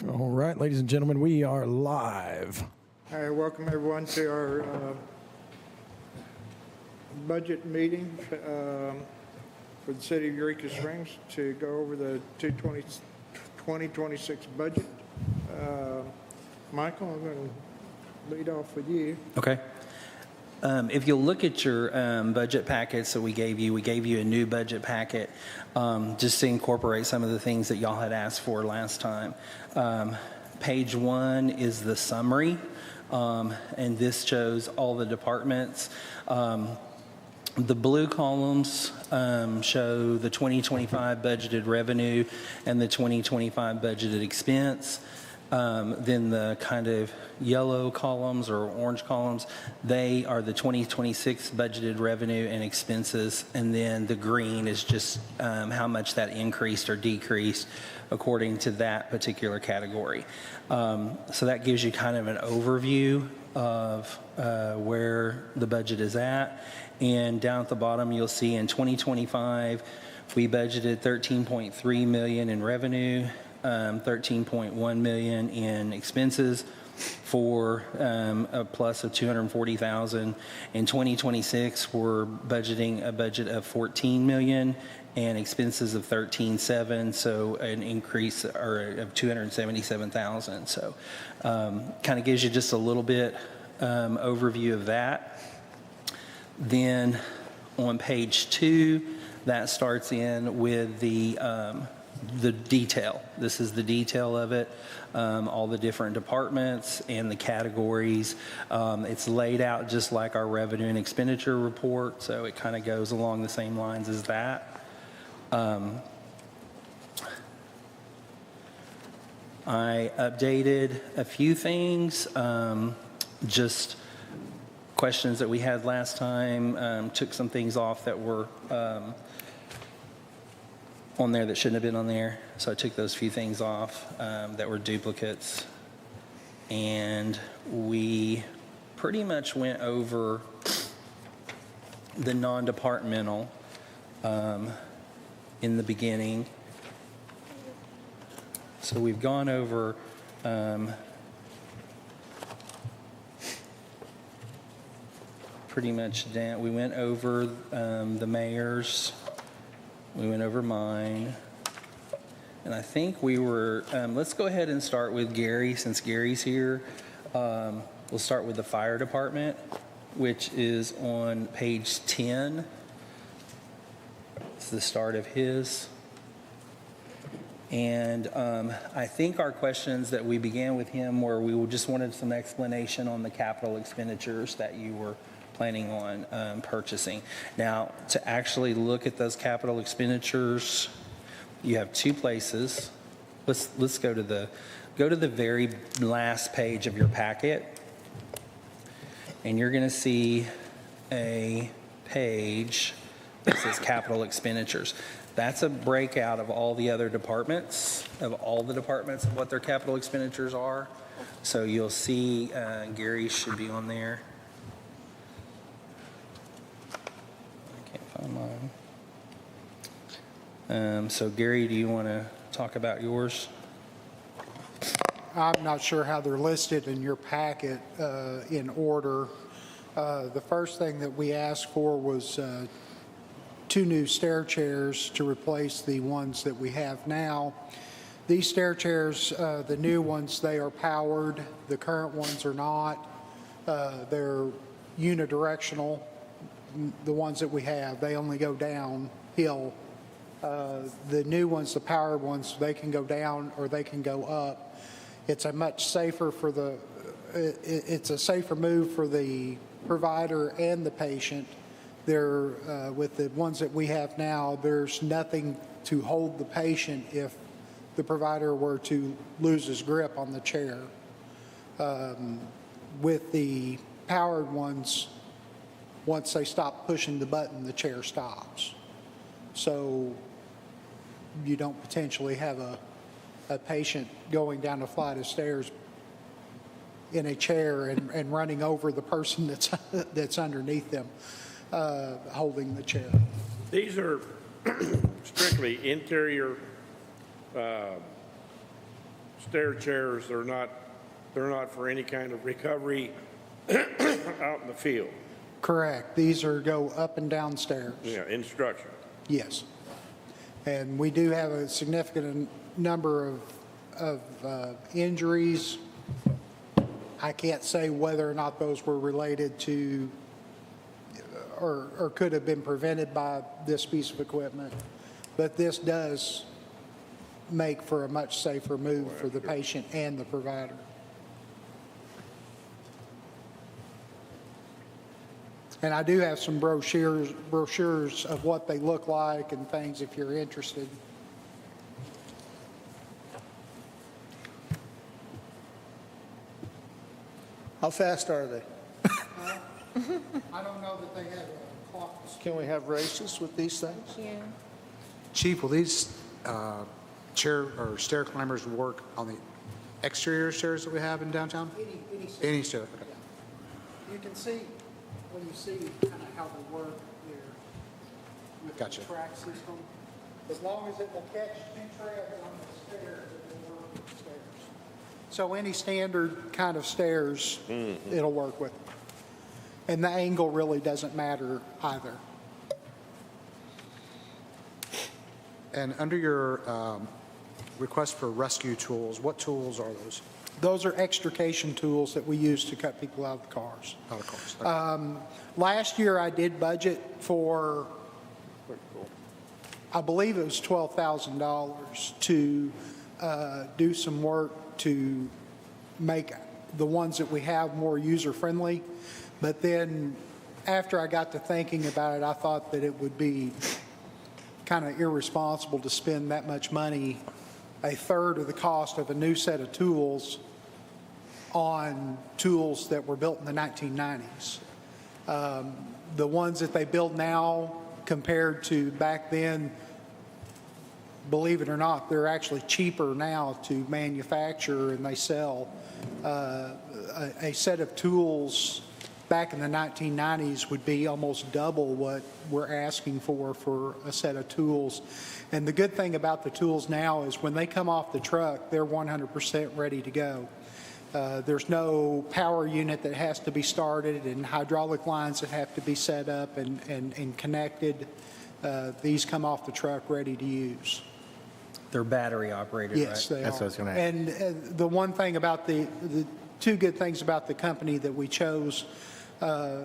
All right, ladies and gentlemen, we are live. Welcome everyone to our budget meeting for the city of Eureka Springs to go over the 2026 budget. Michael, I'm going to lead off with you. Okay. If you'll look at your budget packets that we gave you a new budget packet just to incorporate some of the things that y'all had asked for last time. Page 1 is the summary, and this shows all the departments. The blue columns show the 2025 budgeted revenue and the 2025 budgeted expense. Then the kind of yellow columns or orange columns, they are the 2026 budgeted revenue and expenses. And then the green is just how much that increased or decreased according to that particular category. So that gives you kind of an overview of where the budget is at. And down at the bottom, you'll see in 2025, we budgeted $13.3 million in revenue, 13.1 million in expenses for a plus of 240,000. In 2026, we're budgeting a budget of 14 million and expenses of 13.7, so an increase of 277,000. So kind of gives you just a little bit overview of that. Then on page 2, that starts in with the detail. This is the detail of it, all the different departments and the categories. It's laid out just like our revenue and expenditure report, so it kind of goes along the same lines as that. I updated a few things, just questions that we had last time, took some things off that were on there that shouldn't have been on there. So I took those few things off that were duplicates. And we pretty much went over the non-departmental in the beginning. So we've gone over pretty much down. We went over the mayor's. We went over mine. And I think we were, let's go ahead and start with Gary, since Gary's here. We'll start with the fire department, which is on page 10. It's the start of his. And I think our questions that we began with him were we just wanted some explanation on the capital expenditures that you were planning on purchasing. Now, to actually look at those capital expenditures, you have two places. Let's go to the very last page of your packet, and you're going to see a page that says capital expenditures. That's a breakout of all the other departments, of what their capital expenditures are. So you'll see Gary should be on there. So Gary, do you want to talk about yours? I'm not sure how they're listed in your packet in order. The first thing that we asked for was 2 new stair chairs to replace the ones that we have now. These stair chairs, the new ones, they are powered. The current ones are not. They're unidirectional. The ones that we have, they only go downhill. The new ones, the powered ones, they can go down or they can go up. It's a much safer it's a safer move for the provider and the patient. They're with the ones that we have now, there's nothing to hold the patient if the provider were to lose his grip on the chair. With the powered ones, once they stop pushing the button, the chair stops. So you don't potentially have a patient going down a flight of stairs in a chair and running over the person that's underneath them holding the chair. These are strictly interior stair chairs, they're not for any kind of recovery out in the field. Correct. These are go up and down stairs. Yeah, instruction. Yes. And we do have a significant number of injuries. I can't say whether or not those were related to or could have been prevented by this piece of equipment, but this does make for a much safer move for the patient and the provider. And I do have some brochures of what they look like and things if you're interested. How fast are they? I don't know that they have a clock. Can we have races with these things? Yeah. Chief, will these chair or stair climbers work on the exterior stairs that we have in downtown? Any stair, okay. You can see, when you see kind of how they work there with Gotcha. the track system, as long as it will catch two treads on the stairs, it will work with the stairs. So any standard kind of stairs, it'll work with. And the angle really doesn't matter either. And under your request for rescue tools, what tools are those? Those are extrication tools that we use to cut people out of the cars. Out of course. Okay. Last year, I did budget for, I believe it was $12,000 to do some work to make the ones that we have more user-friendly. But then, after I got to thinking about it, I thought that it would be kind of irresponsible to spend that much money, a third of the cost of a new set of tools, on tools that were built in the 1990s. The ones that they build now compared to back then, believe it or not, they're actually cheaper now to manufacture, and they sell. A set of tools back in the 1990s would be almost double what we're asking for a set of tools. And the good thing about the tools now is when they come off the truck, they're 100% ready to go. There's no power unit that has to be started and hydraulic lines that have to be set up and connected. These come off the truck ready to use. They're battery operated, right? Yes, they That's are. what I was gonna ask. And the one thing about the two good things about the company that we chose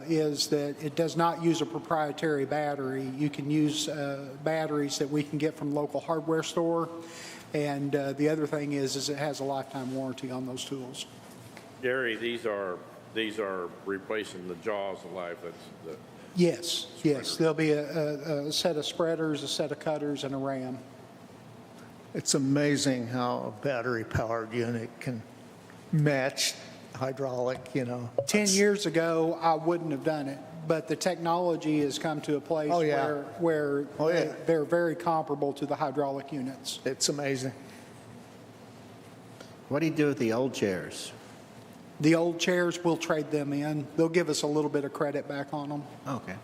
is that it does not use a proprietary battery. You can use batteries that we can get from local hardware store. And the other thing is it has a lifetime warranty on those tools. Gary, these are replacing the jaws of life. That's the, Yes, yes. There'll be a set of spreaders, a set of cutters, and a ram. It's amazing how a battery-powered unit can match hydraulic, 10 years ago, I wouldn't have done it, but the technology has come to a place Oh, yeah. where Oh, yeah. they're very comparable to the hydraulic units. It's amazing. What do you do with the old chairs? The old chairs, we'll trade them in. They'll give us a little bit of credit back on them. Okay.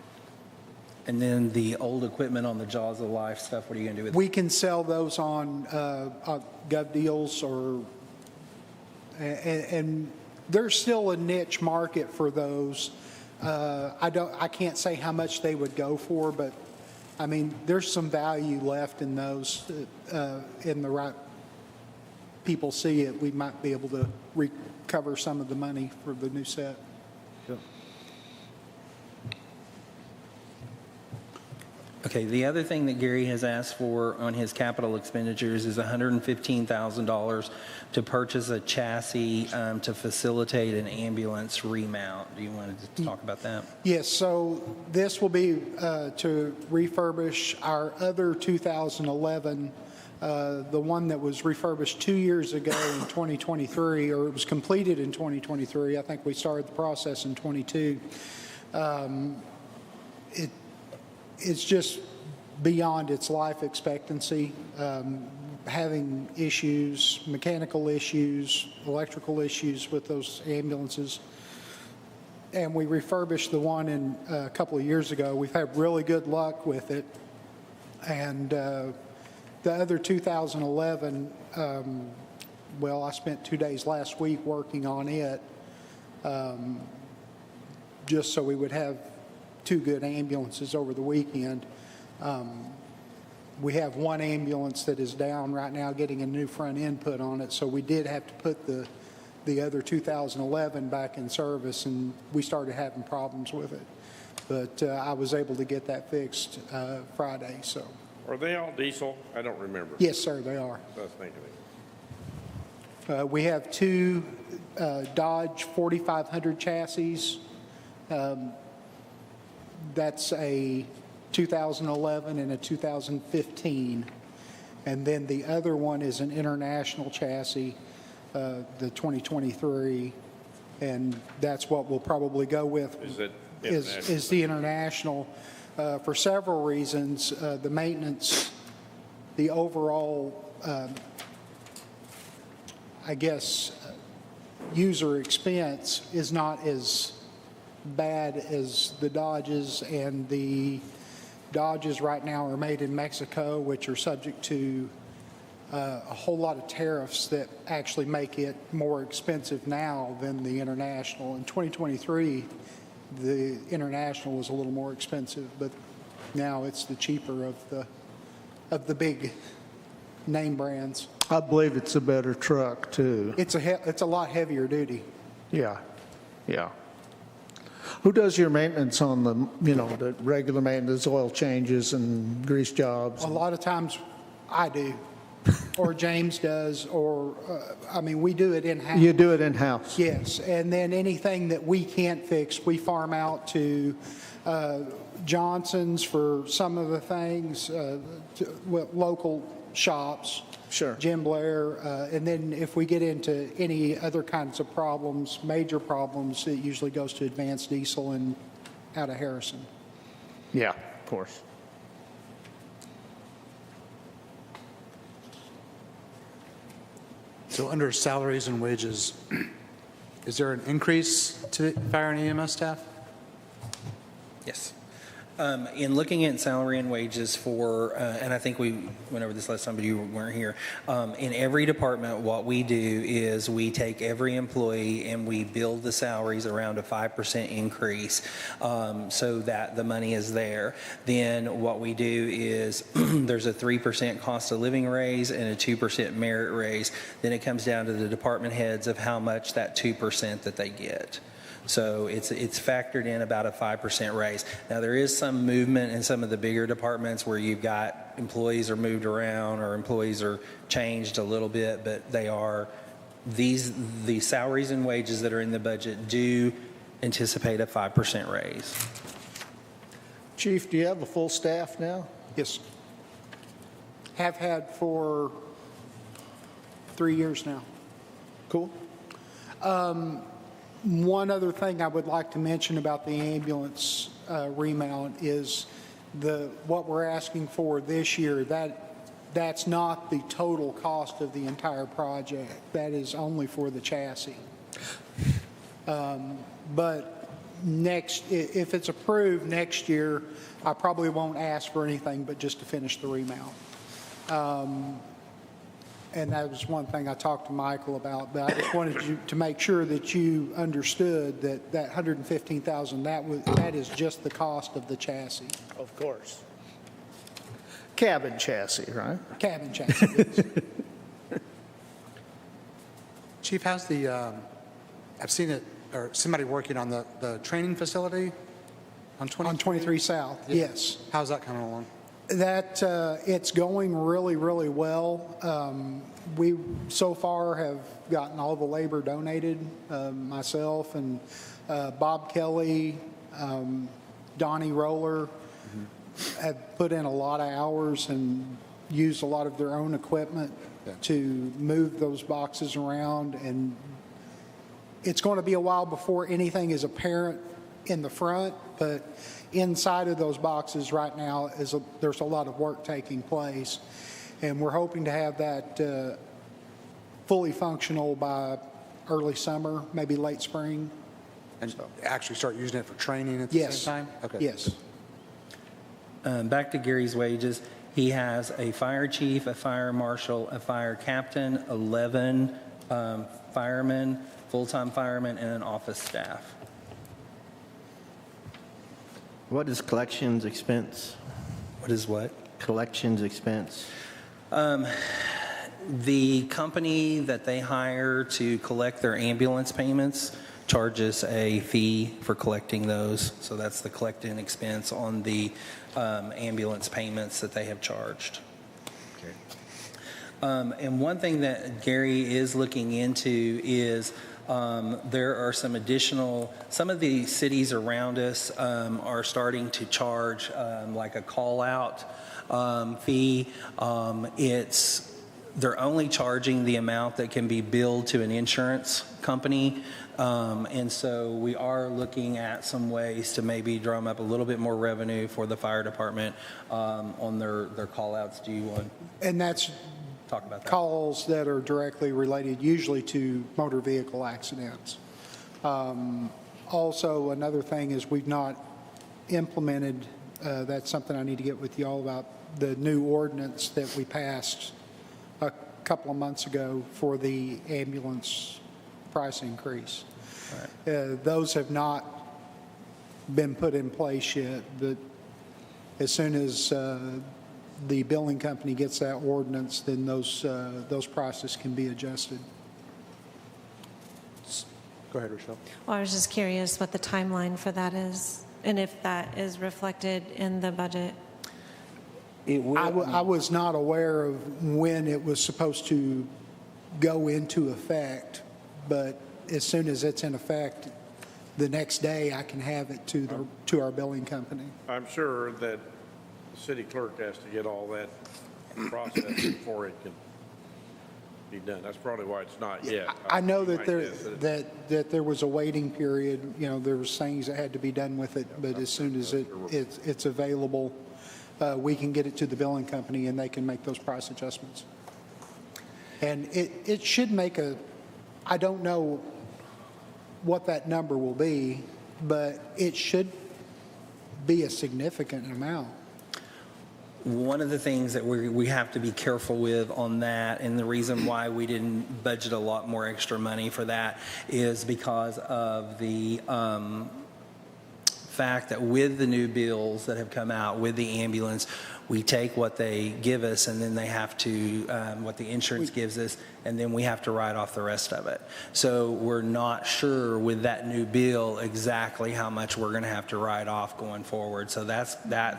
And then the old equipment on the Jaws of Life stuff, what are you going to do with it? We can sell those on Gov Deals and there's still a niche market for those. I can't say how much they would go for, but I mean, there's some value left in those. In the right people see it, we might be able to recover some of the money for the new set. Okay, the other thing that Gary has asked for on his capital expenditures is $115,000 to purchase a chassis to facilitate an ambulance remount. Do you want to talk about that? Yes, so this will be to refurbish our other 2011, the one that was refurbished 2 years ago in 2023, or it was completed in 2023. I think we started the process in 22. It's just beyond its life expectancy, having issues, mechanical issues, electrical issues with those ambulances. And we refurbished the one a couple of years ago. We've had really good luck with it. And the other 2011, well, I spent 2 days last week working on it, just so we would have 2 good ambulances over the weekend. We have 1 ambulance that is down right now getting a new front end put on it, so we did have to put the other 2011 back in service, and we started having problems with it. But I was able to get that fixed Friday, so. Are they all diesel? I don't remember. Yes, sir, they are. I was thinking it. We have 2 Dodge 4500 chassis. That's a 2011 and a 2015. And then the other one is an international chassis, the 2023. And that's what we'll probably go with. Is it Is the international, for several reasons. The maintenance, the overall, I guess, user expense is not as bad as the Dodges, and the Dodges right now are made in Mexico, which are subject to a whole lot of tariffs that actually make it more expensive now than the international. In 2023, the international was a little more expensive, but now it's the cheaper of the big name brands. I believe it's a better truck, too. It's a lot heavier duty. Yeah, yeah. Who does your maintenance on the regular maintenance, oil changes and grease jobs? A lot of times I do, or James does, or, we do it in-house. You do it in-house? Yes, and then anything that we can't fix, we farm out to Johnson's for some of the things, local shops. Sure. Jim Blair, and then if we get into any other kinds of problems, major problems, it usually goes to Advanced Diesel and out of Harrison. Yeah, of course. So under salaries and wages, is there an increase to fire and EMS staff? Yes. In looking at salary and wages for, and I think we went over this last time, but you weren't here. In every department, what we do is we take every employee and we build the salaries around a 5% increase so that the money is there. Then what we do is there's a 3% cost of living raise and a 2% merit raise. Then it comes down to the department heads of how much that 2% that they get. So it's factored in about a 5% raise. Now, there is some movement in some of the bigger departments where you've got employees are moved around or employees are changed a little bit, but the salaries and wages that are in the budget do anticipate a 5% raise. Chief, do you have a full staff now? Yes. Have had for 3 years now. Cool. One other thing I would like to mention about the ambulance remount is what we're asking for this year. That's not the total cost of the entire project. That is only for the chassis. But if it's approved next year, I probably won't ask for anything but just to finish the remount. And that was one thing I talked to Michael about, but I just wanted you to make sure that you understood that $115,000, that is just the cost of the chassis, Of course. Cabin chassis, right? cabin chassis. Yes. Chief, how's I've seen it, or somebody working on the training facility on 23? On 23 South, yes. How's that coming along? That it's going really, really well. We so far have gotten all the labor donated. Myself and Bob Kelly, Donnie Roller have put in a lot of hours and used a lot of their own equipment to move those boxes around. And it's going to be a while before anything is apparent in the front, but inside of those boxes right now there's a lot of work taking place, and we're hoping to have that fully functional by early summer, maybe late spring. And actually start using it for training at the Yes. same time? Okay. Yes. Back to Gary's wages. He has a fire chief, a fire marshal, a fire captain, 11 firemen, full-time firemen, and an office staff. What is collections expense? What is what? Collections expense? The company that they hire to collect their ambulance payments charges a fee for collecting those. So that's the collect-in expense on the ambulance payments that they have charged. And one thing that Gary is looking into is there are some of the cities around us are starting to charge like a call-out fee. They're only charging the amount that can be billed to an insurance company. And so we are looking at some ways to maybe drum up a little bit more revenue for the fire department on their call-outs. Do you want And that's to talk about that? calls that are directly related usually to motor vehicle accidents. Also, another thing is we've not implemented, that's something I need to get with y'all about, the new ordinance that we passed a couple of months ago for the ambulance price increase. Those have not been put in place yet, but as soon as the billing company gets that ordinance, then those prices can be adjusted. Go ahead, Rochelle. Well, I was just curious what the timeline for that is, and if that is reflected in the budget. I was not aware of when it was supposed to go into effect, but as soon as it's in effect, the next day I can have it to our billing company. I'm sure that the city clerk has to get all that processed before it can be done. That's probably why it's not yet. I know that Might guess there was a waiting period, there was things that had to be done with it, but as soon as it's available, we can get it to the billing company and they can make those price adjustments. And it should make I don't know what that number will be, but it should be a significant amount. One of the things that we have to be careful with on that, and the reason why we didn't budget a lot more extra money for that, is because of the fact that with the new bills that have come out with the ambulance, we take what they give us and then they have to, what the insurance gives us, and then we have to write off the rest of it. So we're not sure with that new bill exactly how much we're going to have to write off going forward. So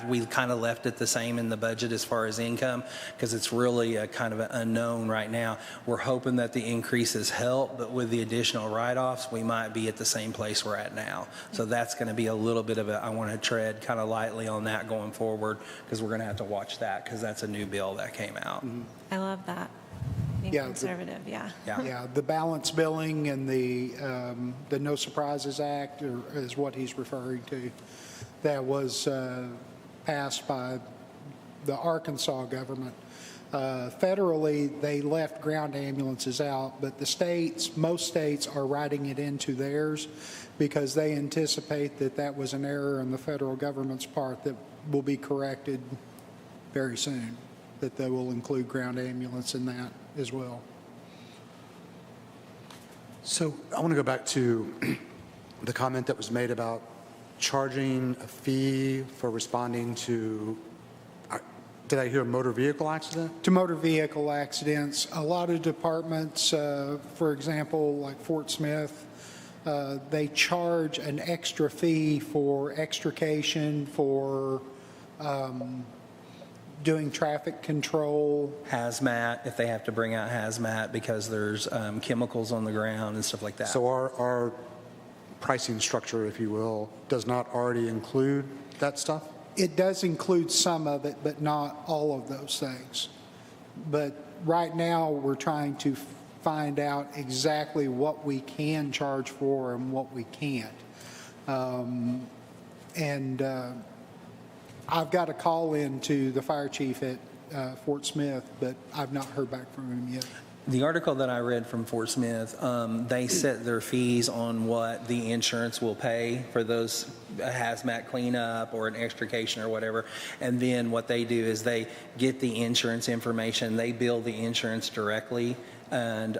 we kind of left it the same in the budget as far as income, because it's really a kind of an unknown right now. We're hoping that the increases help, but with the additional write-offs, we might be at the same place we're at now. So that's going to be a little bit of I want to tread kind of lightly on that going forward, because we're going to have to watch that, because that's a new bill that came out. I love that. Being Yeah, conservative, yeah. Yeah, the balance billing and the No Surprises Act is what he's referring to. That was passed by the Arkansas government. Federally, they left ground ambulances out, but most states are writing it into theirs because they anticipate that was an error on the federal government's part that will be corrected very soon, that they will include ground ambulance in that as well. So I want to go back to the comment that was made about charging a fee for responding to, did I hear a motor vehicle accident? To motor vehicle accidents, a lot of departments, for example, like Fort Smith, they charge an extra fee for extrication, for doing traffic control. Hazmat, if they have to bring out hazmat because there's chemicals on the ground and stuff like that. So our pricing structure, if you will, does not already include that stuff? It does include some of it, but not all of those things. But right now, we're trying to find out exactly what we can charge for and what we can't. I've got a call in to the fire chief at Fort Smith, but I've not heard back from him yet. The article that I read from Fort Smith, they set their fees on what the insurance will pay for those a hazmat cleanup or an extrication or whatever. And then what they do is they get the insurance information, they bill the insurance directly, and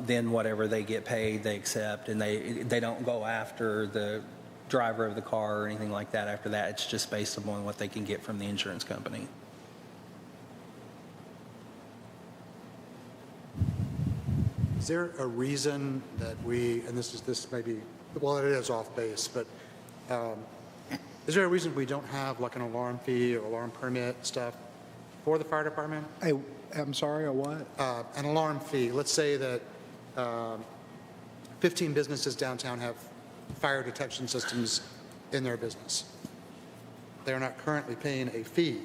then whatever they get paid, they accept, and they don't go after the driver of the car or anything like that after that. It's just based upon what they can get from the insurance company. Is there a reason that we, and this may be, well, it is off base, but is there a reason we don't have like an alarm fee or alarm permit stuff for the fire department? I'm sorry, a what? An alarm fee. Let's say that 15 businesses downtown have fire detection systems in their business. They're not currently paying a fee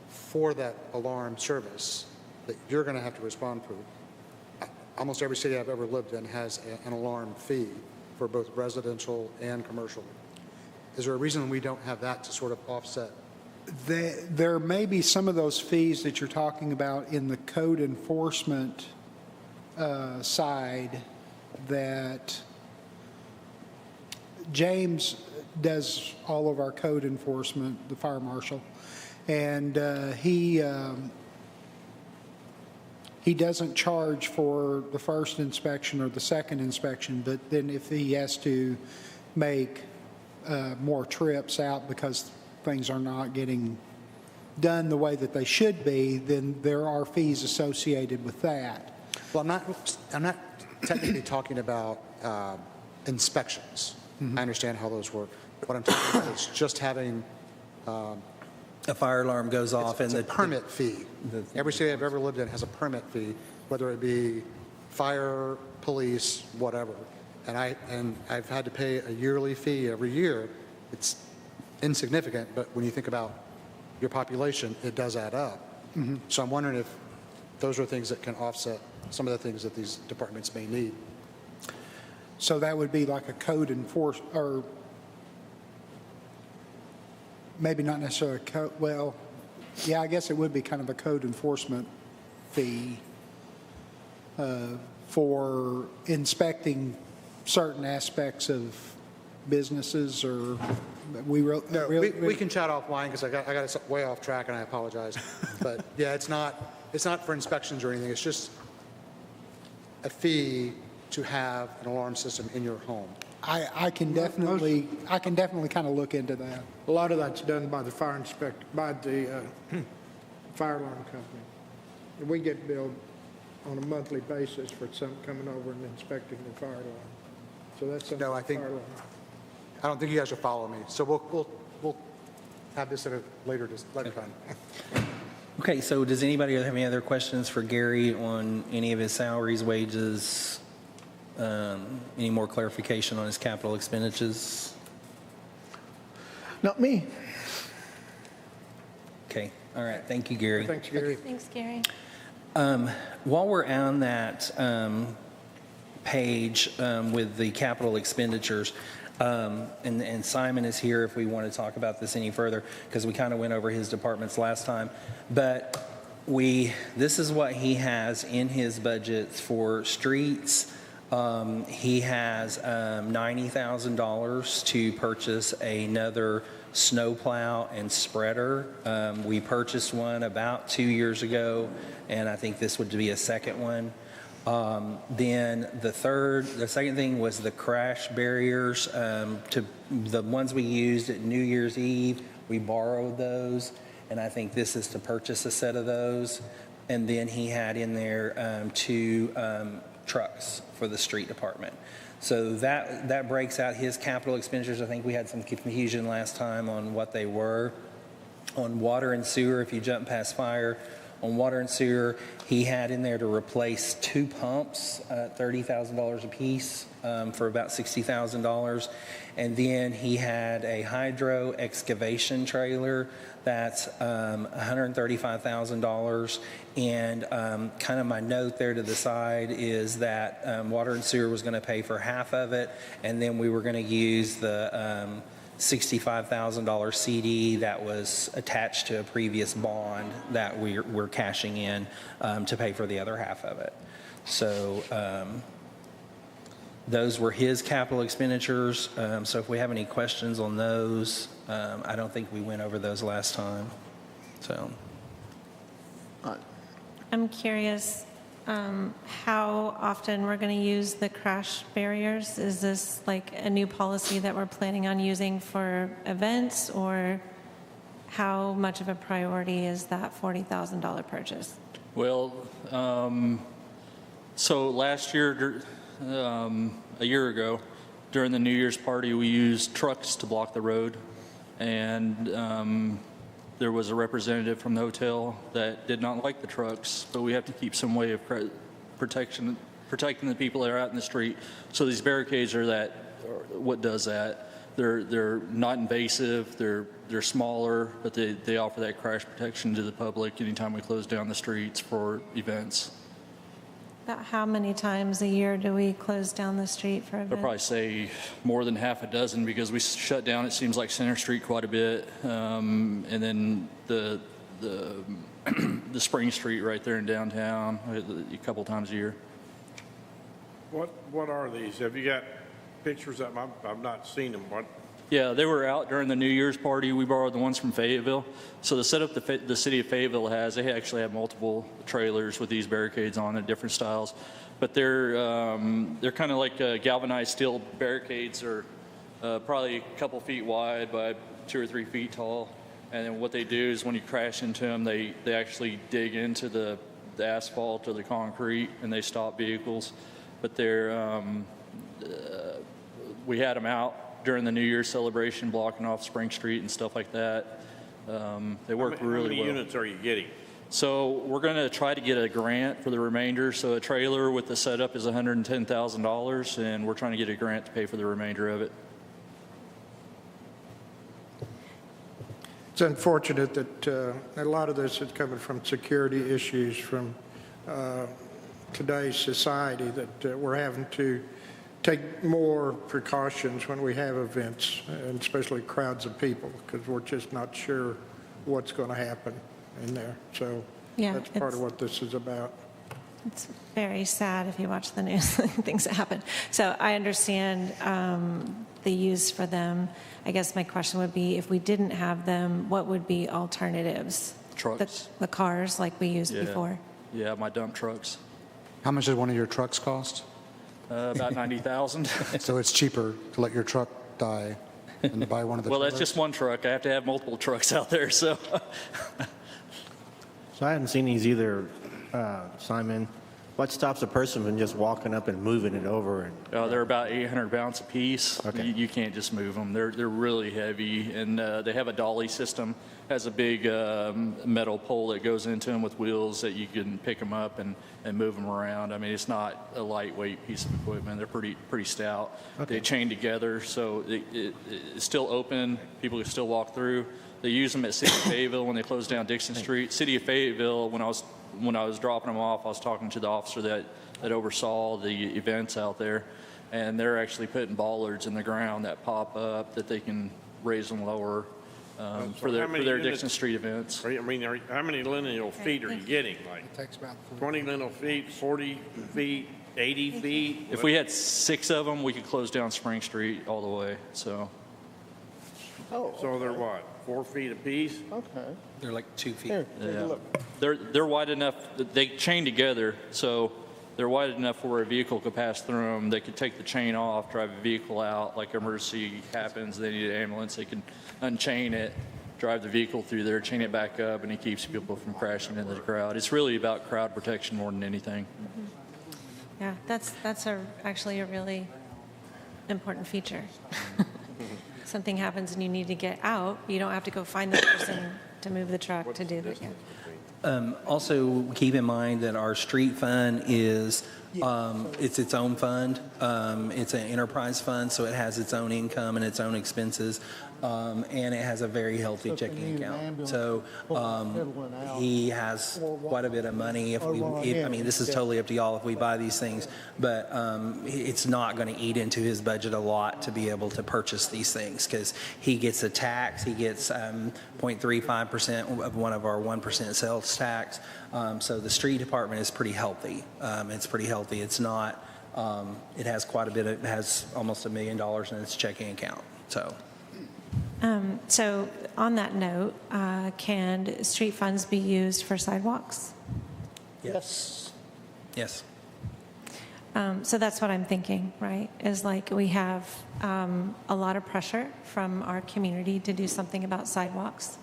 for that alarm service that you're going to have to respond to. Almost every city I've ever lived in has an alarm fee for both residential and commercial. Is there a reason we don't have that to sort of offset? There may be some of those fees that you're talking about in the code enforcement side that James does all of our code enforcement, the fire marshal, and he doesn't charge for the first inspection or the second inspection, but then if he has to make more trips out because things are not getting done the way that they should be, then there are fees associated with that. Well, I'm not technically talking about inspections. I understand how those work. What I'm talking about is just having A fire alarm goes off it's and a permit fee. Every city I've ever lived in has a permit fee, whether it be fire, police, whatever. And I've had to pay a yearly fee every year. It's insignificant, but when you think about your population, it does add up. So I'm wondering if those are things that can offset some of the things that these departments may need. So that would be like a code enforcement, or maybe not necessarily a code, well, yeah, I guess it would be kind of a code enforcement fee for inspecting certain aspects of businesses, or we wrote. No, we can chat offline because I got us way off track and I apologize. But yeah, it's not for inspections or anything. It's just a fee to have an alarm system in your home. I can definitely kind of look into that. A lot of that's done by the fire inspector, by the fire alarm company. And we get billed on a monthly basis for some coming over and inspecting the fire alarm. So that's something. No, I think, I don't think you guys are following me. So we'll have this at a later time. Okay, so does anybody have any other questions for Gary on any of his salaries, wages, any more clarification on his capital expenditures? Not me. Okay, all right, thank you, Gary. Thanks, Gary. Thanks, Gary. While we're on that page with the capital expenditures, and Simon is here if we want to talk about this any further, because we kind of went over his departments last time. But this is what he has in his budgets for streets. He has $90,000 to purchase another snowplow and spreader. We purchased one about 2 years ago, and I think this would be a second one. Then the second thing was the crash barriers. To the ones we used at New Year's Eve, we borrowed those, and I think this is to purchase a set of those. And then he had in there 2 trucks for the street department. So that breaks out his capital expenditures. I think we had some confusion last time on what they were. On water and sewer, if you jump past fire, on water and sewer, he had in there to replace 2 pumps, $30,000 a piece, for about $60,000. And then he had a hydro excavation trailer that's $135,000. And kind of my note there to the side is that water and sewer was going to pay for half of it, and then we were going to use the $65,000 CD that was attached to a previous bond that we're cashing in to pay for the other half of it. So Those were his capital expenditures. So if we have any questions on those, I don't think we went over those last time. So. I'm curious how often we're going to use the crash barriers. Is this like a new policy that we're planning on using for events, or how much of a priority is that $40,000 purchase? Well, so last year, a year ago, during the New Year's party, we used trucks to block the road, and there was a representative from the hotel that did not like the trucks, but we have to keep some way of protecting the people that are out in the street. So these barricades are what does that? They're not invasive, they're smaller, but they offer that crash protection to the public anytime we close down the streets for events. About how many times a year do we close down the street for events? I'd probably say more than half a dozen, because we shut down, it seems like, Center Street quite a bit, and then the Spring Street right there in downtown a couple times a year. What are these? Have you got pictures of them? I've not seen them. What? Yeah, they were out during the New Year's party. We borrowed the ones from Fayetteville. So the setup the city of Fayetteville has, they actually have multiple trailers with these barricades on it, different styles. But they're kind of like galvanized steel barricades. Are probably a couple feet wide by 2 or 3 feet tall. And then what they do is when you crash into them, they actually dig into the asphalt or the concrete, and they stop vehicles. But we had them out during the New Year's celebration, blocking off Spring Street and stuff like that. They work really well. How many units are you getting? So we're going to try to get a grant for the remainder. So a trailer with the setup is $110,000, and we're trying to get a grant to pay for the remainder of it. It's unfortunate that a lot of this is coming from security issues from today's society, that we're having to take more precautions when we have events, and especially crowds of people, because we're just not sure what's going to happen in there. So Yeah, that's part of what this is about. It's very sad if you watch the news, things that happen. So I understand the use for them. I guess my question would be, if we didn't have them, what would be alternatives? Trucks. The cars like we used before? Yeah, my dump trucks. How much did one of your trucks cost? About $90,000. So it's cheaper to let your truck die than to buy one of the Well, that's trailers? just one truck. I have to have multiple trucks out there, so. So I hadn't seen these either, Simon. What stops a person from just walking up and moving it over? They're about 800 pounds a piece. Okay. You can't just move them. They're really heavy, and they have a dolly system. Has a big metal pole that goes into them with wheels that you can pick them up and move them around. I mean, it's not a lightweight piece of equipment. They're pretty stout. Okay. They chain together, so it's still open. People can still walk through. They use them at City of Fayetteville when they close down Dixon Street. City of Fayetteville, when I was dropping them off, I was talking to the officer that oversaw the events out there, and they're actually putting bollards in the ground that pop up that they can raise and lower for their units- Dixon Street events. How many lineal feet are you getting? Like It takes about 20 lineal feet, 40 feet, 80 feet? If we had 6 of them, we could close down Spring Street all the way. So So they're what, 4 feet apiece? Okay. They're like 2 feet. Here, take a look. they're wide enough. They chain together, so they're wide enough where a vehicle could pass through them. They could take the chain off, drive a vehicle out, like emergency happens, they need an ambulance, they can unchain it, drive the vehicle through there, chain it back up, and it keeps people from crashing into the crowd. It's really about crowd protection more than anything. Yeah, that's actually a really important feature. Something happens and you need to get out, you don't have to go find the person to move the truck to do that. Yeah. Also, keep in mind that our street fund is, it's its own fund. It's an enterprise fund, so it has its own income and its own expenses, and it has a very healthy checking account. So he has quite a bit of money. I mean, this is totally up to y'all if we buy these things, but it's not going to eat into his budget a lot to be able to purchase these things, because he gets a tax. He gets 0.35% of one of our 1% sales tax. So the street department is pretty healthy. It's pretty healthy. It's not It has quite a bit, it has almost $1 million in its checking account, so. So on that note, can street funds be used for sidewalks? Yes. Yes. So that's what I'm thinking, right? Is like we have a lot of pressure from our community to do something about sidewalks.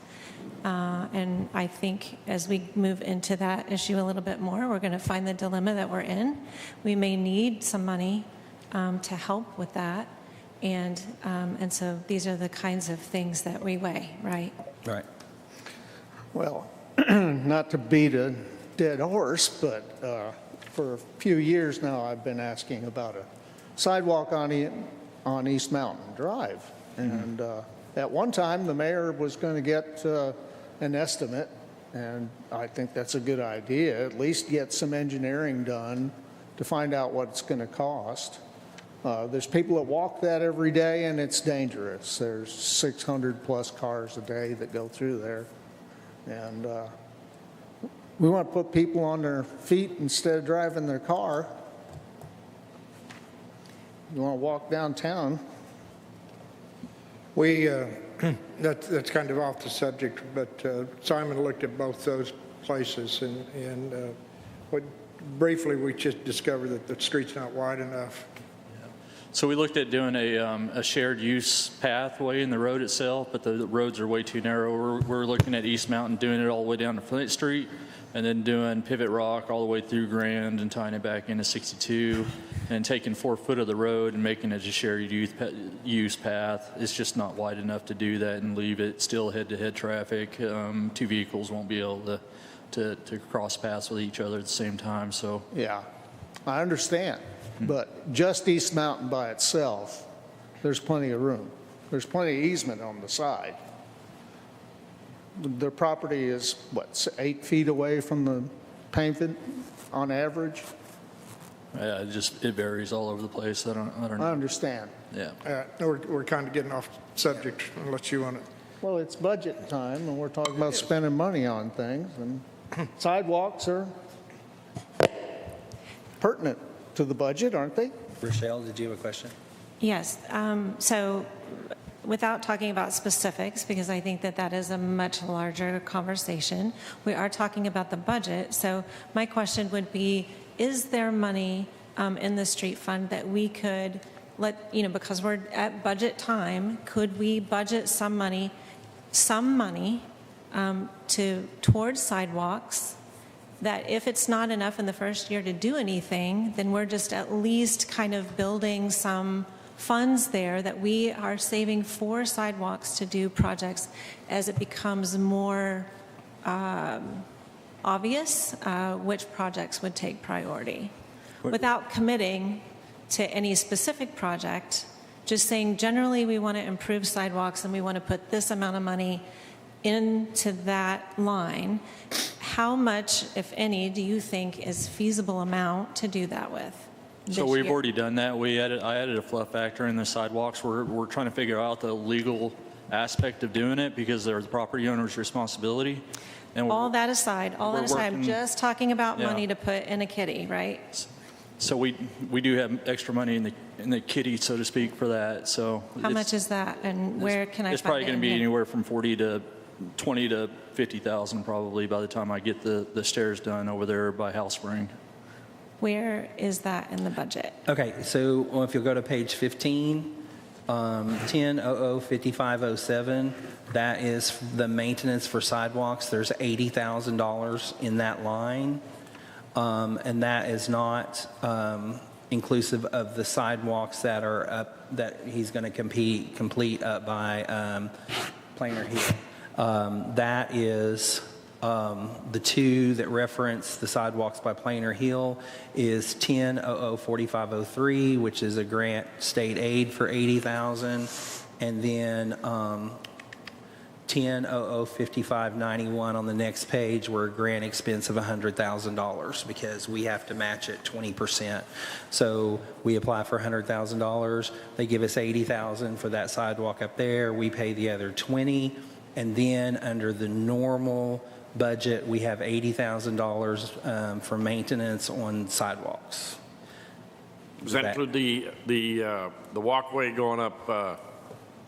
And I think as we move into that issue a little bit more, we're going to find the dilemma that we're in. We may need some money to help with that. And so these are the kinds of things that we weigh, right? Right. Well, not to beat a dead horse, but for a few years now, I've been asking about a sidewalk on East Mountain Drive. And at one time, the mayor was going to get an estimate, and I think that's a good idea, at least get some engineering done to find out what it's going to cost. There's people that walk that every day, and it's dangerous. There's 600-plus cars a day that go through there. And we want to put people on their feet instead of driving their car. You want to walk downtown. We, that's kind of off the subject, but Simon looked at both those places, and briefly, we just discovered that the street's not wide enough. So we looked at doing a shared use pathway in the road itself, but the roads are way too narrow. We're looking at East Mountain, doing it all the way down to Flint Street, and then doing Pivot Rock all the way through Grand and tying it back into 62, and taking 4 foot of the road and making it a shared use path. It's just not wide enough to do that and leave it still head-to-head traffic. 2 vehicles won't be able to cross paths with each other at the same time. So Yeah, I understand. But just East Mountain by itself, there's plenty of room. There's plenty of easement on the side. Their property is, 8 feet away from the pavement on average? yeah, it varies all over the place. I don't I know. understand. Yeah. We're kind of getting off subject, unless you want to. Well, it's budget time, and we're talking about spending money on things, and sidewalks are pertinent to the budget, aren't they? Rochelle, did you have a question? Yes. So without talking about specifics, because I think that is a much larger conversation, we are talking about the budget. So my question would be, is there money in the street fund that we could because we're at budget time, could we budget some money towards sidewalks, that if it's not enough in the first year to do anything, then we're just at least kind of building some funds there that we are saving for sidewalks to do projects as it becomes more obvious which projects would take priority. Without committing to any specific project, just saying generally we want to improve sidewalks and we want to put this amount of money into that line. How much, if any, do you think is feasible amount to do that with? So we've already done that. I added a fluff factor in the sidewalks. We're trying to figure out the legal aspect of doing it because they're the property owner's responsibility. And all that aside, I'm just talking about Yeah. money to put in a kitty, right? So we do have extra money in the kitty, so to speak, for that. So How much is that, and where can I find it? It's probably going to be in here? anywhere from 40 to 20 to 50,000 probably by the time I get the stairs done over there by House Spring. Where is that in the budget? Okay, so if you'll go to page 15, 10-00-5507, that is the maintenance for sidewalks. There's $80,000 in that line, and that is not inclusive of the sidewalks that are up, that he's going to complete up by Plainer Hill. That is the two that reference the sidewalks by Plainer Hill is 10-00-4503, which is a grant state aid for $80,000, and then 10-00-5591 on the next page, were a grant expense of $100,000 because we have to match it 20%. So we apply for $100,000. They give us $80,000 for that sidewalk up there. We pay the other $20,000, and then under the normal budget, we have $80,000 for maintenance on sidewalks. Does that include the walkway going up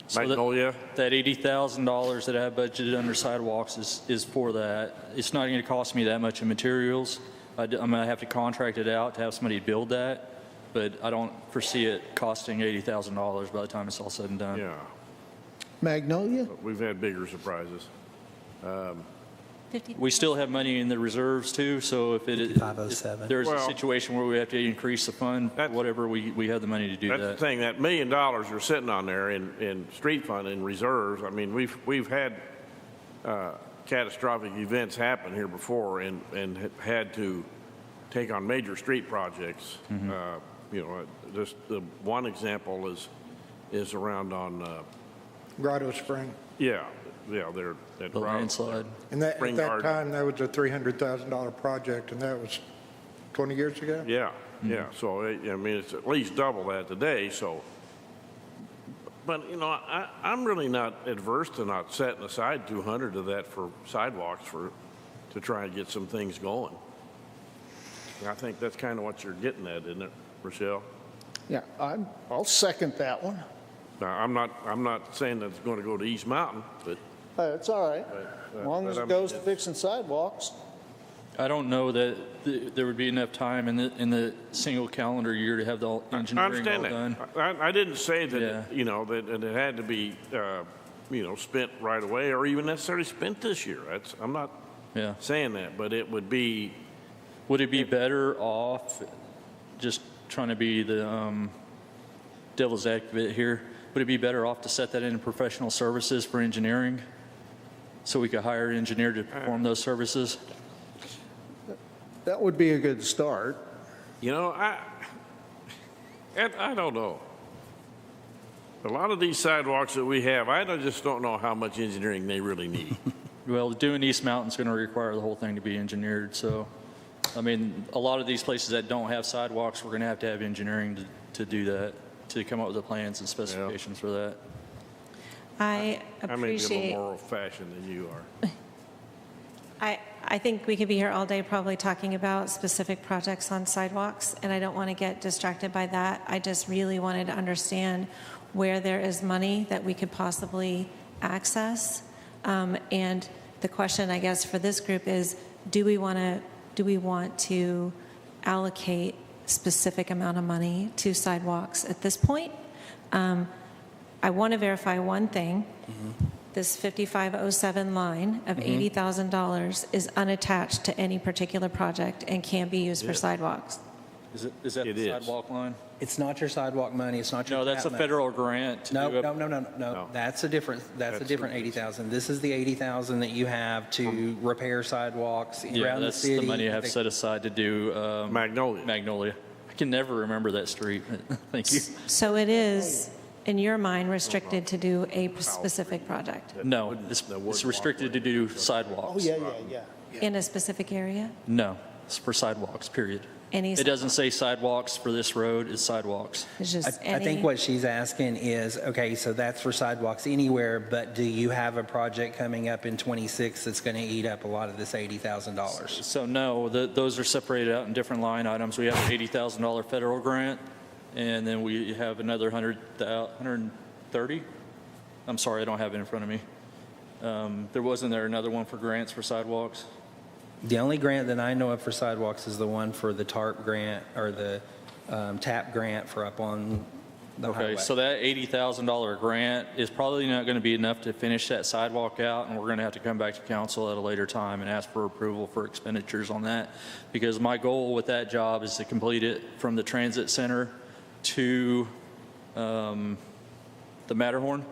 So Magnolia? That $80,000 that I have budgeted under sidewalks is for that. It's not going to cost me that much in materials. I'm going to have to contract it out to have somebody build that, but I don't foresee it costing $80,000 by the time it's all said and done. Yeah, Magnolia? but we've had bigger surprises. 50 We still have money in the reserves too, so if it is, 5507. there's a Well- situation where we have to increase the fund, That's- whatever, we have the money to do That's the that. thing, that $1 million you're sitting on there in street fund and reserves, I mean, we've had catastrophic events happen here before and have had to take on major street projects. You know, just the one example is around on, Grotto Spring. yeah, they're at The Grotto. landslide. And that, Spring at that Garden. time, that was a $300,000 project, and that was 20 years ago? Yeah, yeah, so, I mean, it's at least double that today, so. But, you know, I'm really not adverse to not setting aside 200 of that for sidewalks to try and get some things going. I think that's kind of what you're getting at, isn't it, Rochelle? Yeah, I'll second that one. Now, I'm not saying that it's going to go to East Mountain, but It's all right, as long as it goes to fixing sidewalks. I don't know that there would be enough time in the single calendar year to have the I engineering all understand done. that. I didn't say that, Yeah. you know, that it had to be, you know, spent right away or even necessarily spent this year. I'm not Yeah. saying that, but it would be, Would it be better off, just trying to be the devil's advocate here, would it be better off to set that in professional services for engineering? So we could hire an engineer to perform those services? That would be a good start. you know, I don't know. A lot of these sidewalks that we have, just don't know how much engineering they really need. Well, doing East Mountain's going to require the whole thing to be engineered, so, I mean, a lot of these places that don't have sidewalks, we're going to have engineering to do that, to come up with the plans and specifications for that. I I may be a little appreciate, more old-fashioned than you are. I think we could be here all day probably talking about specific projects on sidewalks, and I don't want to get distracted by that. I just really wanted to understand where there is money that we could possibly access. And the question, I guess, for this group is, do we want to allocate specific amount of money to sidewalks at this point? I want to verify one thing. This 5507 line of $80,000 is unattached to any particular project and can be used for sidewalks. Is that It the is. sidewalk line? It's not your sidewalk money, it's not your No, that's a TAP money. federal grant. to No, do no, no, no, no, that's a different 80,000. This is the 80,000 that you have to repair sidewalks Yeah, around the that's city. the money I have set aside to do Magnolia. Magnolia. I can never remember that street. Thank you. So it is, in your mind, restricted to do a specific project No, it's restricted to do sidewalks. yeah. in a specific area? No, it's for sidewalks, period. Any It doesn't say sidewalks for this road, it's sidewalks. It's just I think any, what she's asking is, okay, so that's for sidewalks anywhere, but do you have a project coming up in '26 that's going to eat up a lot of this $80,000? So no, those are separated out in different line items. We have an $80,000 federal grant, and then we have another 130? I'm sorry, I don't have it in front of me. Wasn't there another one for grants for sidewalks? The only grant that I know of for sidewalks is the one for the TARP grant or the TAP grant for up on the highway. Okay, so that $80,000 grant is probably not going to be enough to finish that sidewalk out, and we're going to have to come back to council at a later time and ask for approval for expenditures on that, because my goal with that job is to complete it from the transit center to the Matterhorn,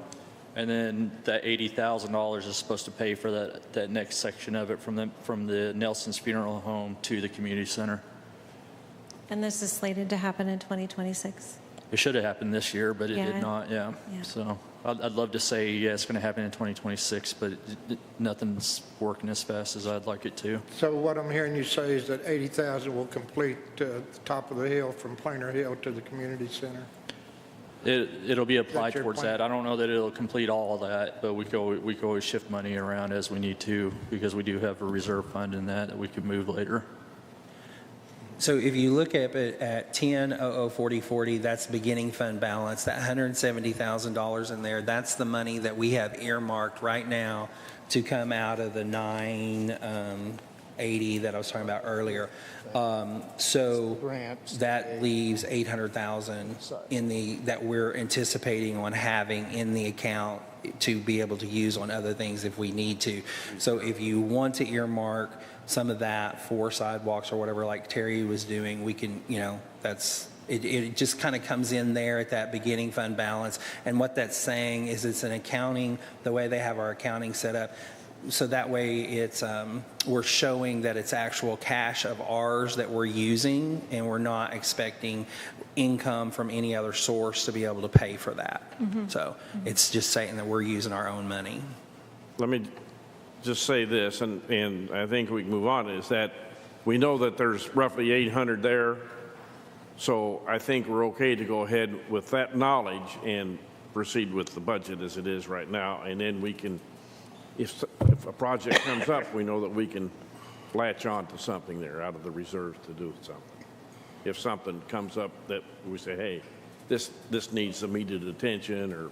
and then that $80,000 is supposed to pay for that next section of it from the Nelson's Funeral Home to the community center. and this is slated to happen in 2026? It should have happened this year, but it Yeah. did not, yeah. Yeah. So I'd love to say, yeah, it's going to happen in 2026, but nothing's working as fast as I'd like it to. So what I'm hearing you say is that 80,000 will complete the top of the hill from Plainer Hill to the community center? It'll be applied your towards plan? that. I don't know that it'll complete all of that, but we can always shift money around as we need to, because we do have a reserve fund in that we could move later. So if you look at it at 10-00-40-40, that's beginning fund balance, that $170,000 in there, that's the money that we have earmarked right now to come out of the 980 that I was talking about earlier. So Grants. that leaves 800,000 in the, that we're anticipating on having in the account to be able to use on other things if we need to. So if you want to earmark some of that for sidewalks or whatever, like Terry was doing, we can, you know, that's, it just kind of comes in there at that beginning fund balance. And what that's saying is it's an accounting, the way they have our accounting set up. So that way it's, we're showing that it's actual cash of ours that we're using, and we're not expecting income from any other source to be able to pay for that. So it's just saying that we're using our own money. Let me just say this, and I think we can move on, is that we know that there's roughly 800 there, so I think we're okay to go ahead with that knowledge and proceed with the budget as it is right now, and then we can, if a project comes up, we know that we can latch on to something there out of the reserves to do something. If something comes up that we say, hey, this needs immediate attention or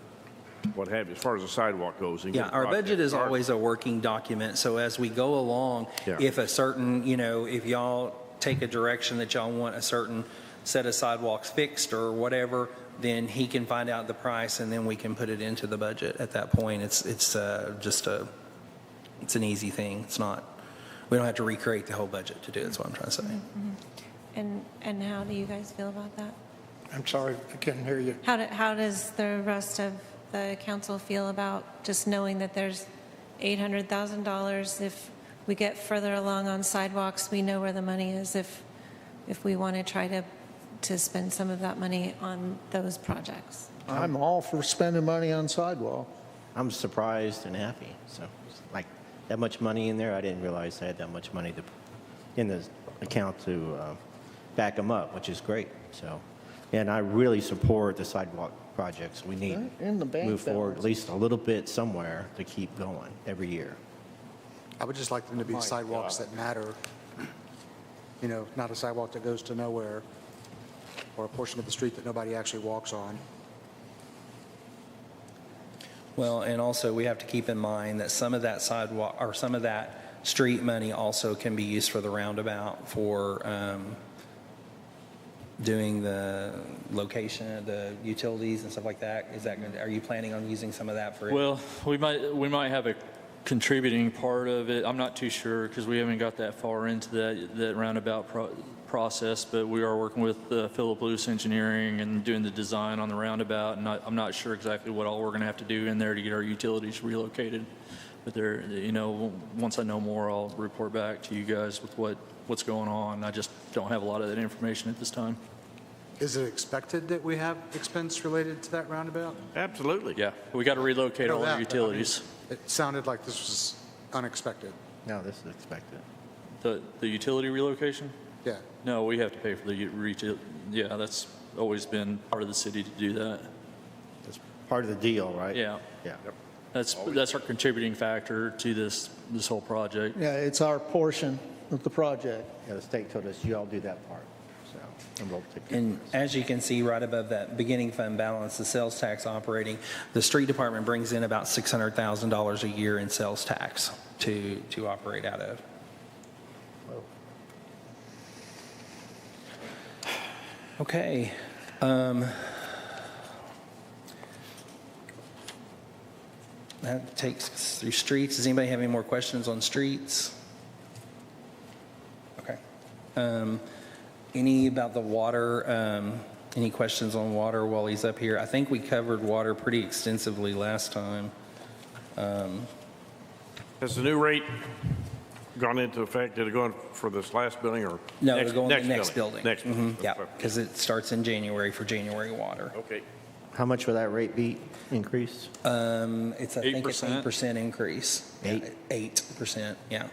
what have you, as far as the sidewalk goes. and Yeah, get our project budget is started. always a working document, so as we go along, Yeah. if a certain, you know, if y'all take a direction that y'all want a certain set of sidewalks fixed or whatever, then he can find out the price and then we can put it into the budget at that point. It's just a, it's an easy thing. It's not, we don't have to recreate the whole budget to do it, that's what I'm trying to say. And how do you guys feel about that? I'm sorry, I couldn't hear you. How does the rest of the council feel about just knowing that there's $800,000? If we get further along on sidewalks, we know where the money is if we want to try to spend some of that money on those projects. I'm all for spending money on sidewalk. I'm surprised and happy. So, it's like that much money in there, I didn't realize I had that much money in the account to back them up, which is great. So, and I really support the sidewalk projects. We need Right, in the to bank move forward at balance. least a little bit somewhere to keep going every year. I would just like them to be sidewalks that matter. You know, not a sidewalk that goes to nowhere or a portion of the street that nobody actually walks on. Well, and also we have to keep in mind that some of that sidewalk, or some of that street money also can be used for the roundabout for doing the location, the utilities and stuff like that. Is that, are you planning on using some of that for it? Well, we might have a contributing part of it. I'm not too sure because we haven't got that far into that roundabout process, but we are working with Philip Luce Engineering and doing the design on the roundabout, and I'm not sure exactly what all we're going to have to do in there to get our utilities relocated. But there, you know, once I know more, I'll report back to you guys with what's going on. I just don't have a lot of that information at this time. Is it expected that we have expense related to that roundabout? Absolutely. Yeah, we got to relocate Know all that, our but I mean, utilities. It sounded like this was unexpected. No, this is expected. The utility relocation? Yeah. No, we have to pay for the retail. Yeah, that's always been part of the city to do that. That's part of the deal, right? Yeah. Yeah. That's our contributing factor to this whole project. Yeah, it's our portion of the project. Yeah, the state told us you all do that part. So, and we'll take care of And as you can see right above that beginning fund balance, the sales tax operating, the street department brings in about $600,000 a year in sales tax to operate out of. Okay. That takes us through streets. Does anybody have any more questions on streets? Okay. Any about the water? Any questions on water while he's up here? I think we covered water pretty extensively last time. Has the new rate gone into effect? Did it go in for this last building or? No, we're going to the next building. Next building. Yeah, because it starts in January for January water. Okay. it. How much will that rate be increased? It's, I think it's 8%. 8% increase. Eight? Yeah, 8%, yeah.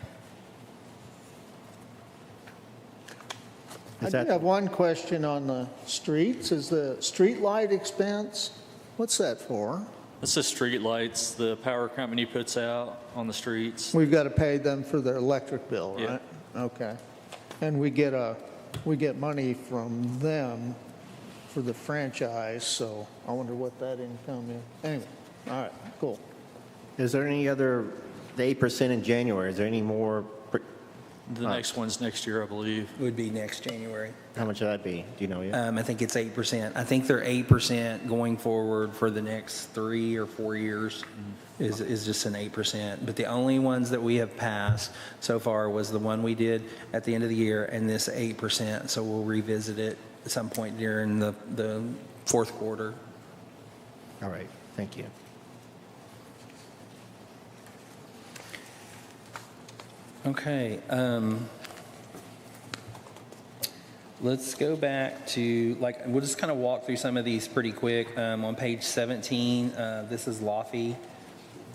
I Is do that- have one question on the streets. Is the street light expense, what's that for? It's the street lights the power company puts out on the streets. We've got to pay them for their electric bill, Yeah. right? Okay. And we get a we get money from them for the franchise, so I wonder what that income is. Anyway, all right, cool. Is there any other, the 8% in January, is there any more, The next one's next year, I believe. It would be next January. how much would that be? Do you know yet? I think it's 8%. I think they're 8% going forward for the next 3 or 4 years is just an 8%. But the only ones that we have passed so far was the one we did at the end of the year and this 8%. So we'll revisit it at some point during the fourth quarter. All right, thank you. Okay. Let's go back to, we'll just kind of walk through some of these pretty quick. On page 17, this is Lofty.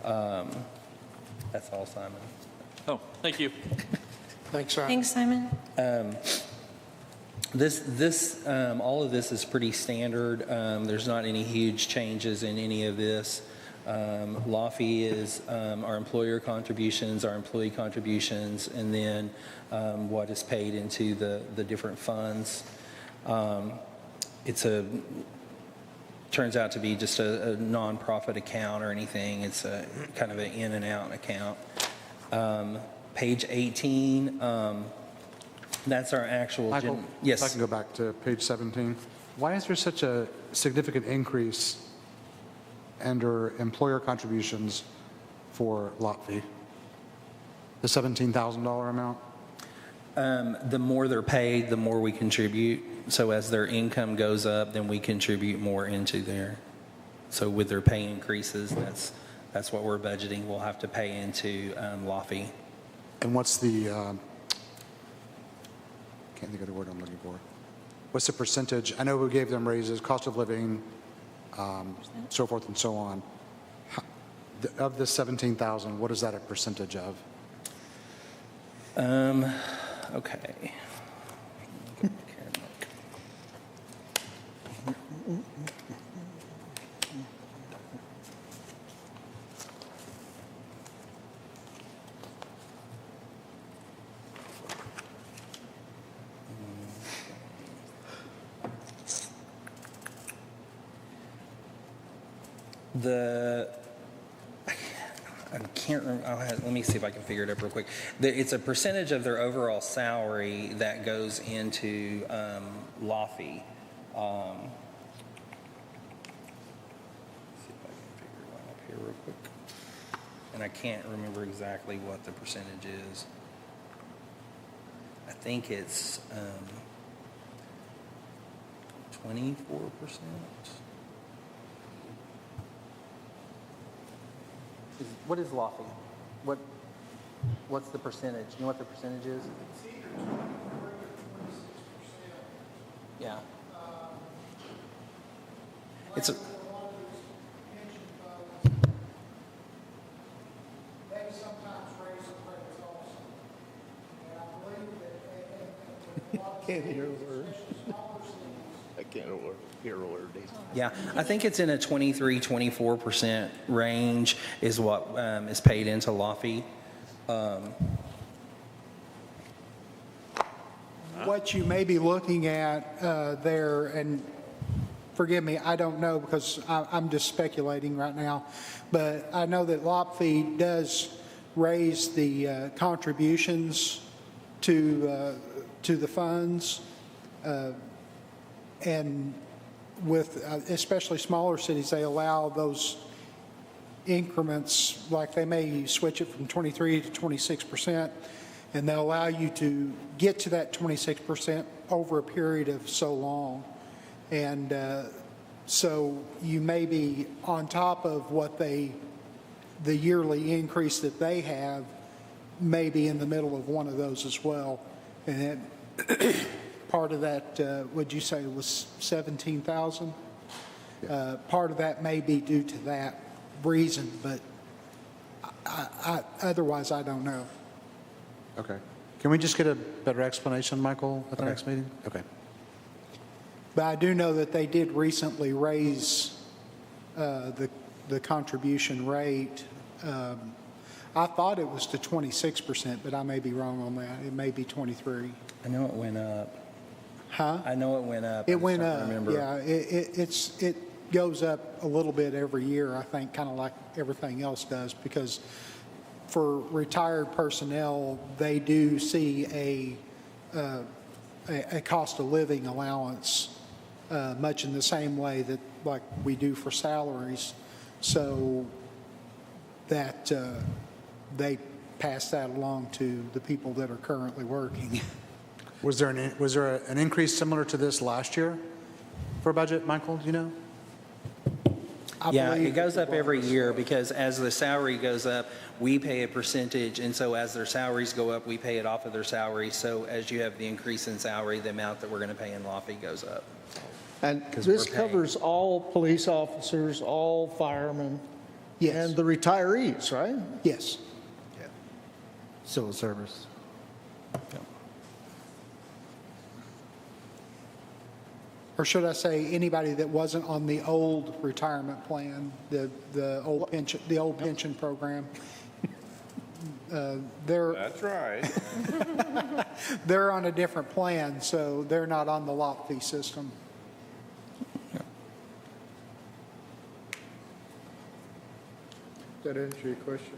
That's all, Simon. Oh, thank you. Thanks, Simon. Thanks, Simon. All of this is pretty standard. There's not any huge changes in any of this. LAFI is our employer contributions, our employee contributions, and then what is paid into the different funds. Turns out to be just a nonprofit account or anything. It's a kind of an in and out account. Page 18, that's our actual. Michael, yes. if I can go back to page 17. Why is there such a significant increase under employer contributions for lot fee? The $17,000 amount? The more they're paid, the more we contribute. So as their income goes up, then we contribute more into there. So with their pay increases, that's what we're budgeting. We'll have to pay into LAFI. And what's the, can't think of the word I'm looking for. What's the percentage? I know we gave them raises, cost of living, so forth and so on. Of the 17,000, what is that a percentage of? Okay. I can't remember. Let me see if I can figure it up real quick. It's a percentage of their overall salary that goes into LAFI. See if I can figure it out up here real quick. And I can't remember exactly what the percentage is. I think it's 24%. What is LAFI? What's the percentage? You know what the percentage is? Yeah. It's a. Can't hear a word. I can't hear a word. Yeah, I think it's in a 23-24% range is what is paid into LAFI. What you may be looking at there, and forgive me, I don't know because I'm just speculating right now, but I know that LAFI does raise the contributions to the funds, and with especially smaller cities, they allow those increments, like they may switch it from 23 to 26%, and they'll allow you to get to that 26% over a period of so long. And so you may be on top of what the yearly increase that they have, may be in the middle of one of those as well. And then part of that, would you say was 17,000? Part of that may be due to that reason, but otherwise I don't know. Okay. Can we just get a better explanation, Michael, at the next meeting? Okay. But I do know that they did recently raise the contribution rate. I thought it was to 26%, but I may be wrong on that. It may be 23. I know it went up. Huh? I know it went up. It I just went don't up, remember. yeah. It goes up a little bit every year, I think, kind of like everything else does, because for retired personnel, they do see a cost of living allowance, much in the same way that like we do for salaries, so that they pass that along to the people that are currently working. Was there an increase similar to this last year for budget, Michael, do you know? I Yeah, believe it goes that up there every was. year because as the salary goes up, we pay a percentage, and so as their salaries go up, we pay it off of their salary. So as you have the increase in salary, the amount that we're going to pay in law fee goes up. And 'Cause this we're paying. covers all police officers, all firemen, Yes. and the retirees, right? Yes. Civil service. Or should I say, anybody that wasn't on the old retirement plan, the old pension program? They're That's right. they're on a different plan, so they're not on the lot fee system. Does that answer your question?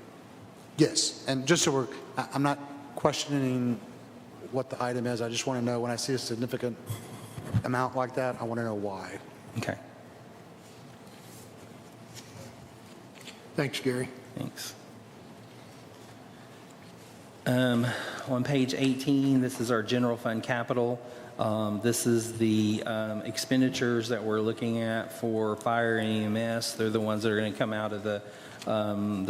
Yes, and just so I'm not questioning what the item is, I just want to know, when I see a significant amount like that, I want to know why. Okay, Thanks, Gary. thanks. On page 18, this is our general fund capital. This is the expenditures that we're looking at for fire and EMS. They're the ones that are going to come out of the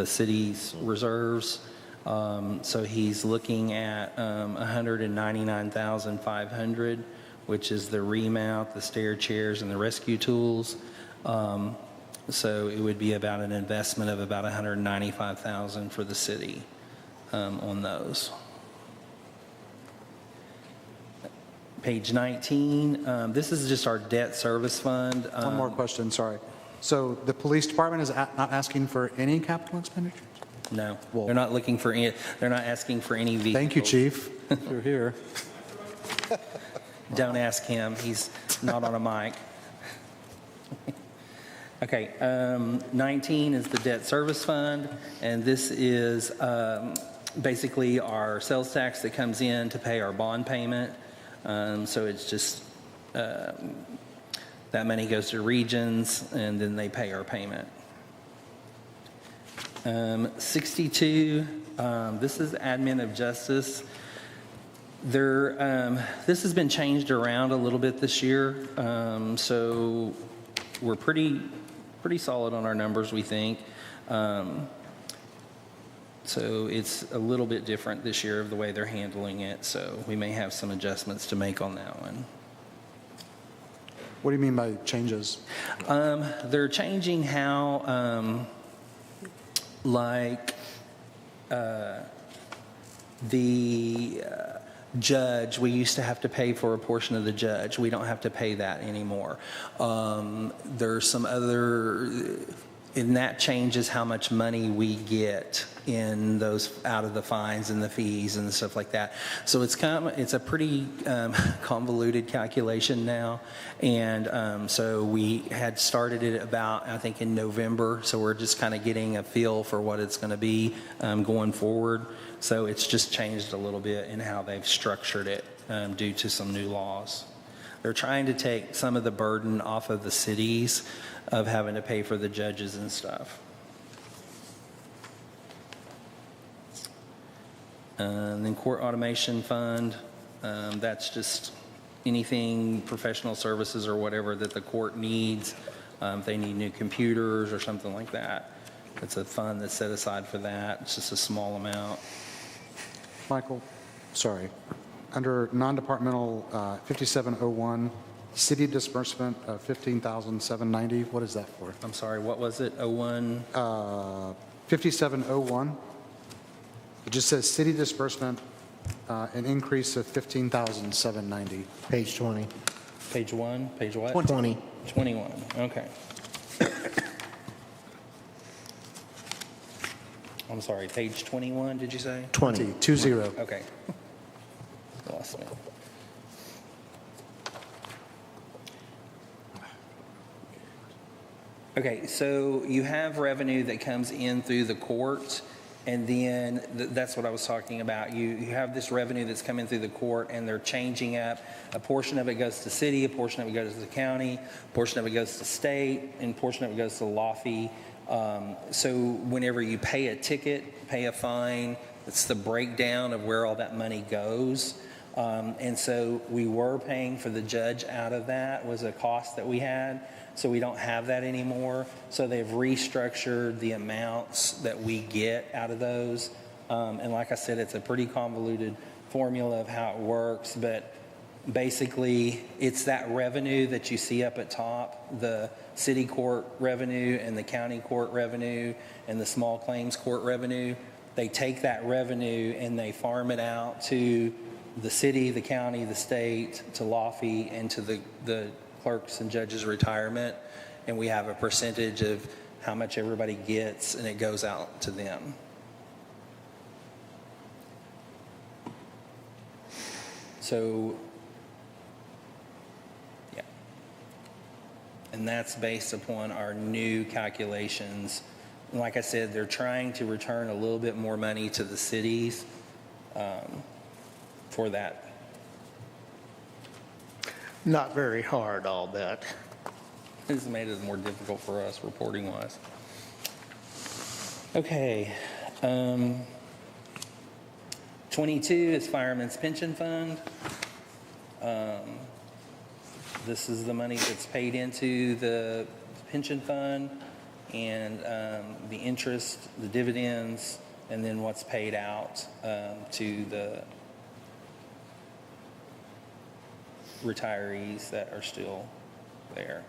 city's reserves. So he's looking at 199,500, which is the remount, the stair chairs, and the rescue tools. So it would be about an investment of about 195,000 for the city on those. Page 19, this is just our debt service fund. One more question, sorry. So the police department is not asking for any capital expenditures? No, Well- they're not looking for any, they're not asking for any vehicles. Thank you, chief, if you're here. Don't ask him, he's not on a mic. Okay, 19 is the debt service fund, and this is basically our sales tax that comes in to pay our bond payment. So it's just, that money goes to regions, and then they pay our payment. 62, this is admin of justice. This has been changed around a little bit this year, so we're pretty solid on our numbers, we think. So it's a little bit different this year of the way they're handling it, so we may have some adjustments to make on that one. What do you mean by changes? They're changing how, the judge, we used to have to pay for a portion of the judge. We don't have to pay that anymore. There's some other, and that changes how much money we get in those, out of the fines and the fees and stuff like that. So it's a pretty convoluted calculation now. And so we had started it about, I think, in November. So we're just kind of getting a feel for what it's going to be going forward. So it's just changed a little bit in how they've structured it due to some new laws. They're trying to take some of the burden off of the cities of having to pay for the judges and stuff. And then court automation fund, that's just anything professional services or whatever that the court needs. If they need new computers or something like that, it's a fund that's set aside for that. It's just a small amount. Michael, sorry. Under non-departmental 5701, city disbursement of 15,790, what is that for? I'm sorry, what was it? 01? 5701, it just says city disbursement, an increase of 15,790. Page 20. Page 1? Page what? 20. 21, okay. I'm sorry, page 21, did you say? 20. 20. Okay. Lost me. Okay, so you have revenue that comes in through the court, and then that's what I was talking about. You have this revenue that's coming through the court, and they're changing up. A portion of it goes to city, a portion of it goes to the county, a portion of it goes to state, and a portion of it goes to law fee. So whenever you pay a ticket, pay a fine, it's the breakdown of where all that money goes. And so we were paying for the judge out of that, was a cost that we had. So we don't have that anymore. So they've restructured the amounts that we get out of those. And like I said, it's a pretty convoluted formula of how it works, but basically it's that revenue that you see up at top, the city court revenue and the county court revenue and the small claims court revenue. They take that revenue and they farm it out to the city, the county, the state, to law fee, and to the clerks and judges' retirement, and we have a percentage of how much everybody gets, and it goes out to them. So, yeah. And that's based upon our new calculations. And like I said, they're trying to return a little bit more money to the cities for that. Not very hard, I'll bet. This has made it more difficult for us reporting-wise. Okay. 22 is Fireman's Pension Fund. This is the money that's paid into the pension fund, and the interest, the dividends, and then what's paid out to the retirees that are still there.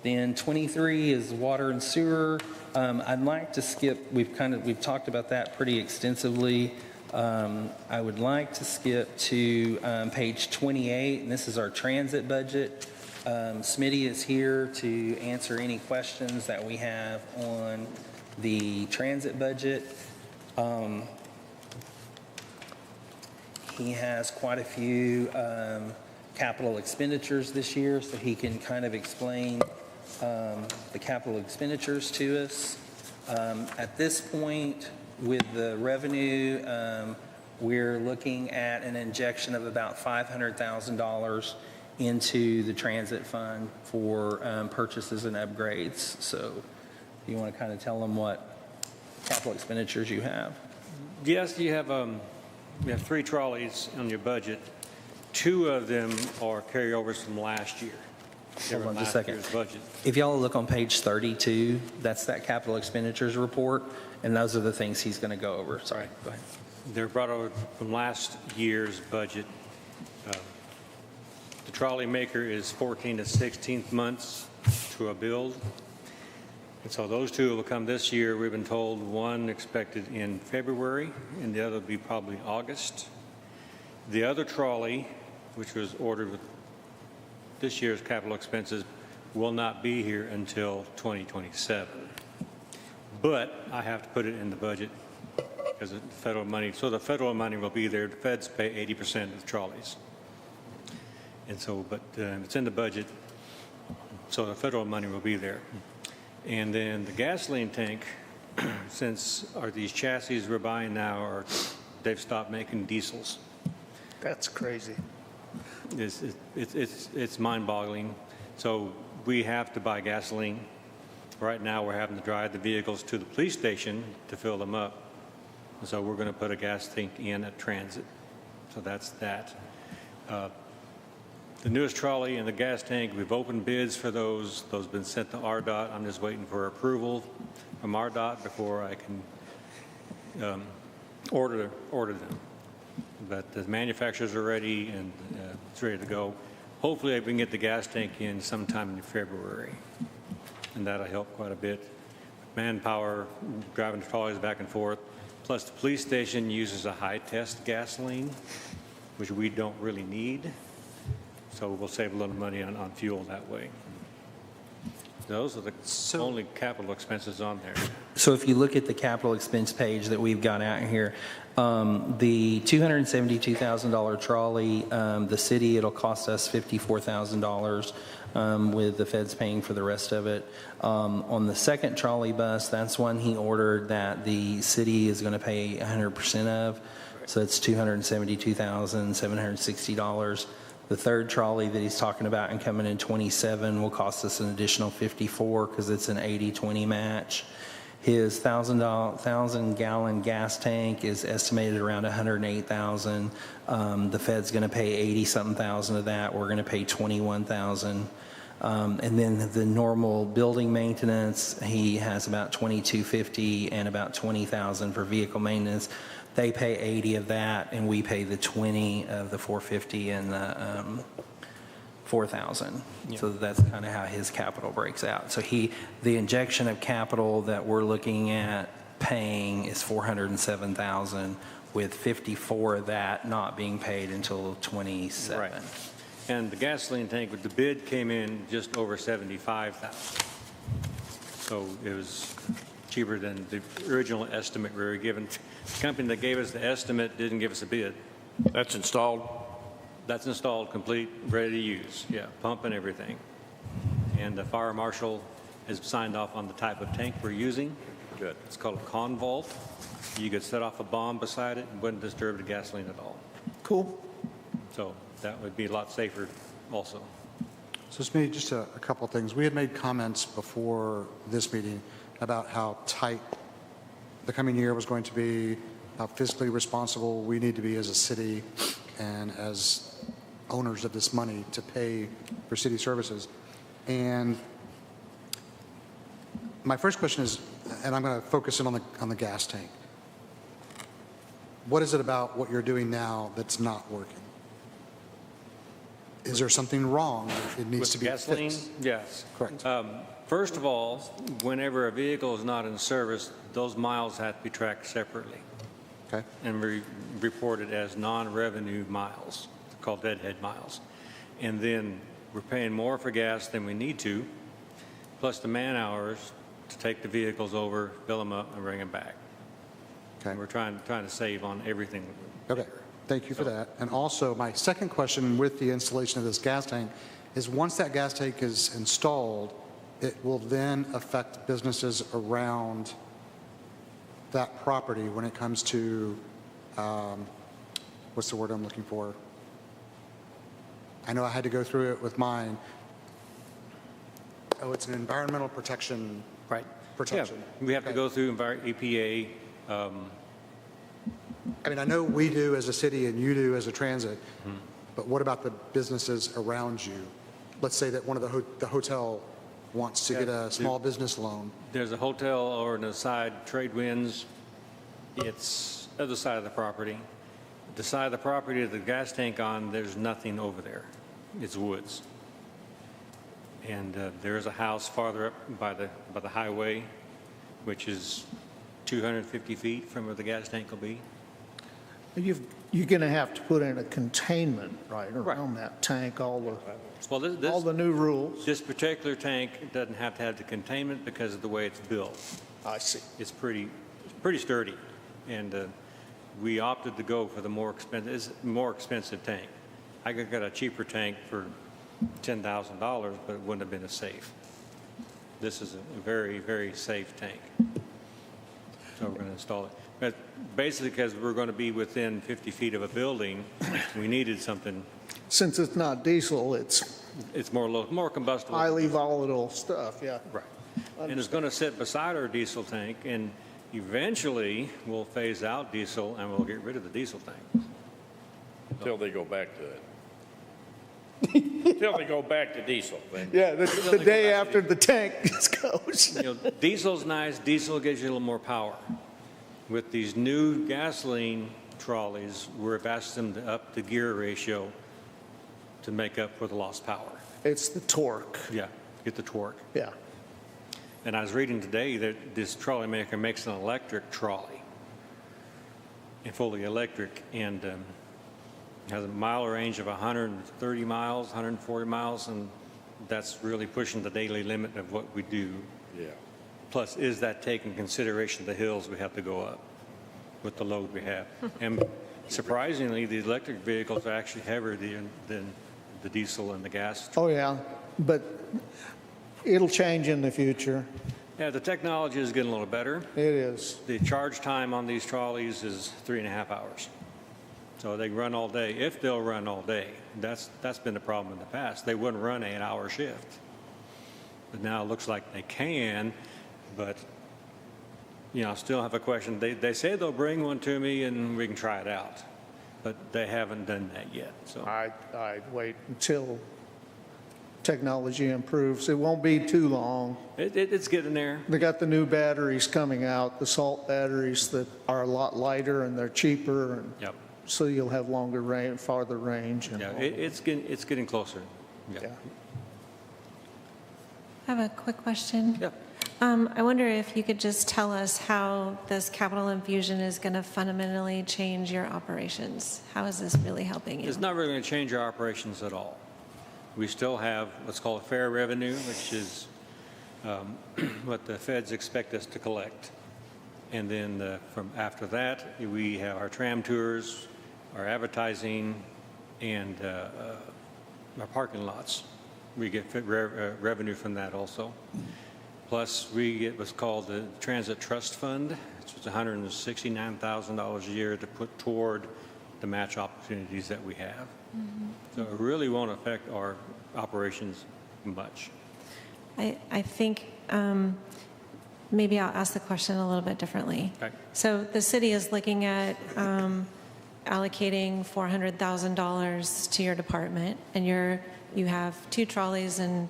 Then 23 is water and sewer. I'd like to skip, we've talked about that pretty extensively. I would like to skip to page 28, and this is our transit budget. Smitty is here to answer any questions that we have on the transit budget. He has quite a few capital expenditures this year, so he can kind of explain the capital expenditures to us. At this point, with the revenue, we're looking at an injection of about $500,000 into the transit fund for purchases and upgrades. So you want to kind of tell them what capital expenditures you have? Yes, you have 3 trolleys on your budget. 2 of them are carryovers from last year. Hold on just a second. If y'all look on page 32, that's that capital expenditures report, and those are the things he's going to go over. Sorry, go ahead. They're brought over from last year's budget. The trolley maker is 14 to 16 months to a build. And so those 2 will come this year. We've been told one expected in February, and the other will be probably August. The other trolley, which was ordered with this year's capital expenses, will not be here until 2027. But I have to put it in the budget because of the federal money. So the federal money will be there. The feds pay 80% of the trolleys. And so, but it's in the budget, so the federal money will be there. And then the gasoline tank, since these chassis we're buying now they've stopped making diesels. That's crazy. It's mind-boggling. So we have to buy gasoline. Right now, we're having to drive the vehicles to the police station to fill them up. And so we're going to put a gas tank in at transit. So that's that. The newest trolley and the gas tank, we've opened bids for those. Those have been sent to RDOT. I'm just waiting for approval from RDOT before I can order them. But the manufacturers are ready, and it's ready to go. Hopefully, we can get the gas tank in sometime in February, and that'll help quite a bit. Manpower, driving the trolleys back and forth, plus the police station uses a high-test gasoline, which we don't really need, so we'll save a little money on fuel that way. Those are the only capital expenses on there. So if you look at the capital expense page that we've got out here, the $272,000 trolley, the city, it'll cost us $54,000 with the feds paying for the rest of it. On the second trolley bus, that's one he ordered that the city is going to pay 100% of. So it's $272,760. The third trolley that he's talking about and coming in 27 will cost us an additional 54 because it's an 80-20 match. His 1,000-gallon gas tank is estimated around 108,000. The Fed's going to pay 80-something thousand of that. We're going to pay 21,000. And then the normal building maintenance, he has about 2,250 and about 20,000 for vehicle maintenance. They pay 80 of that, and we pay the 20 of the 450 and the 4,000. So that's kind of how his capital breaks out. So the injection of capital that we're looking at paying is 407,000, with 54 of that not being paid until 27. Right. And the gasoline tank with the bid came in just over 75,000. So it was cheaper than the original estimate we were given. The company that gave us the estimate didn't give us a bid. That's installed? That's installed, complete, ready to use. Yeah, pump and everything. And the fire marshal has signed off on the type of tank we're using. Good. It's called a Convolt. You could set off a bomb beside it and wouldn't disturb the gasoline at all. Cool. So that would be a lot safer also. So it's maybe just a couple of things. We had made comments before this meeting about how tight the coming year was going to be, how fiscally responsible we need to be as a city and as owners of this money to pay for city services. And my first question is, and I'm going to focus in on the gas tank. What is it about what you're doing now that's not working? Is there something wrong that it needs With to be gasoline? fixed? Yes. Correct. First of all, whenever a vehicle is not in service, those miles have to be tracked separately Okay. and reported as non-revenue miles, called deadhead miles. And then we're paying more for gas than we need to, plus the man hours to take the vehicles over, fill them up, and bring them back. Okay. And we're trying to save on everything. Okay, thank you for that. And also, my second question with the installation of this gas tank is once that gas tank is installed, it will then affect businesses around that property when it comes to, what's the word I'm looking for? I know I had to go through it with mine. Oh, it's an environmental protection. Right. Protection. Yeah, we have to Okay. go through EPA. I mean, I know we do as a city and you do as a transit, but what about the businesses around you? Let's say that one of the hotel wants to get a small business loan. There's a hotel or an aside, Trade Winds. It's other side of the property. The side of the property of the gas tank on, there's nothing over there. It's woods. And there is a house farther up by the highway, which is 250 feet from where the gas tank will be. You're going to have to put in a containment, right, around that tank, all Well, the new rules. this particular tank doesn't have to have the containment because of the way it's built. I see. It's pretty sturdy, and we opted to go for the more expensive tank. I could get a cheaper tank for $10,000, but it wouldn't have been as safe. This is a very, very safe tank. So we're going to install it. But basically, because we're going to be within 50 feet of a building, we needed something. Since it's not diesel, it's It's more combustible. highly volatile stuff, yeah. Right. And it's going to sit beside our diesel tank, and eventually we'll phase out diesel and we'll get rid of the diesel tank. Until they go back to it. Until they go back to diesel. Then. Yeah, the day after the tank goes. You know, diesel's nice. Diesel gives you a little more power. With these new gasoline trolleys, we've asked them to up the gear ratio to make up for the lost power. It's the torque, Yeah, get the torque. yeah. And I was reading today that this trolley maker makes an electric trolley, and fully electric, and has a mile range of 130 miles, 140 miles, and that's really pushing the daily limit of what we do. Yeah. Plus, is that taking consideration the hills we have to go up with the load we have? And surprisingly, the electric vehicles are actually heavier than the diesel and the gas. Oh, yeah, but it'll change in the future. Yeah, the technology is getting a little better. It is. The charge time on these trolleys is 3.5 hours. So they run all day, if they'll run all day. That's been the problem in the past. They wouldn't run an 8-hour shift. But now it looks like they can, but, you know, I still have a question. They say they'll bring one to me and we can try it out, but they haven't done that yet, so. I'd wait until technology improves. It won't be too long. It's getting there. They got the new batteries coming out, the salt batteries that are a lot lighter and they're cheaper, and Yep. so you'll have longer range, farther range. And Yeah, all. it's getting closer. Yeah. I have a quick question. Yeah. I wonder if you could just tell us how this capital infusion is going to fundamentally change your operations. How is this really helping you? It's not really going to change our operations at all. We still have what's called fair revenue, which is what the feds expect us to collect. And then from after that, we have our tram tours, our advertising, and our parking lots. We get revenue from that also. Plus, we get what's called the Transit Trust Fund, which is $169,000 a year to put toward the match opportunities that we have. So it really won't affect our operations much. I think maybe I'll ask the question a little bit differently. Okay. So the city is looking at allocating $400,000 to your department, and you have 2 trolleys and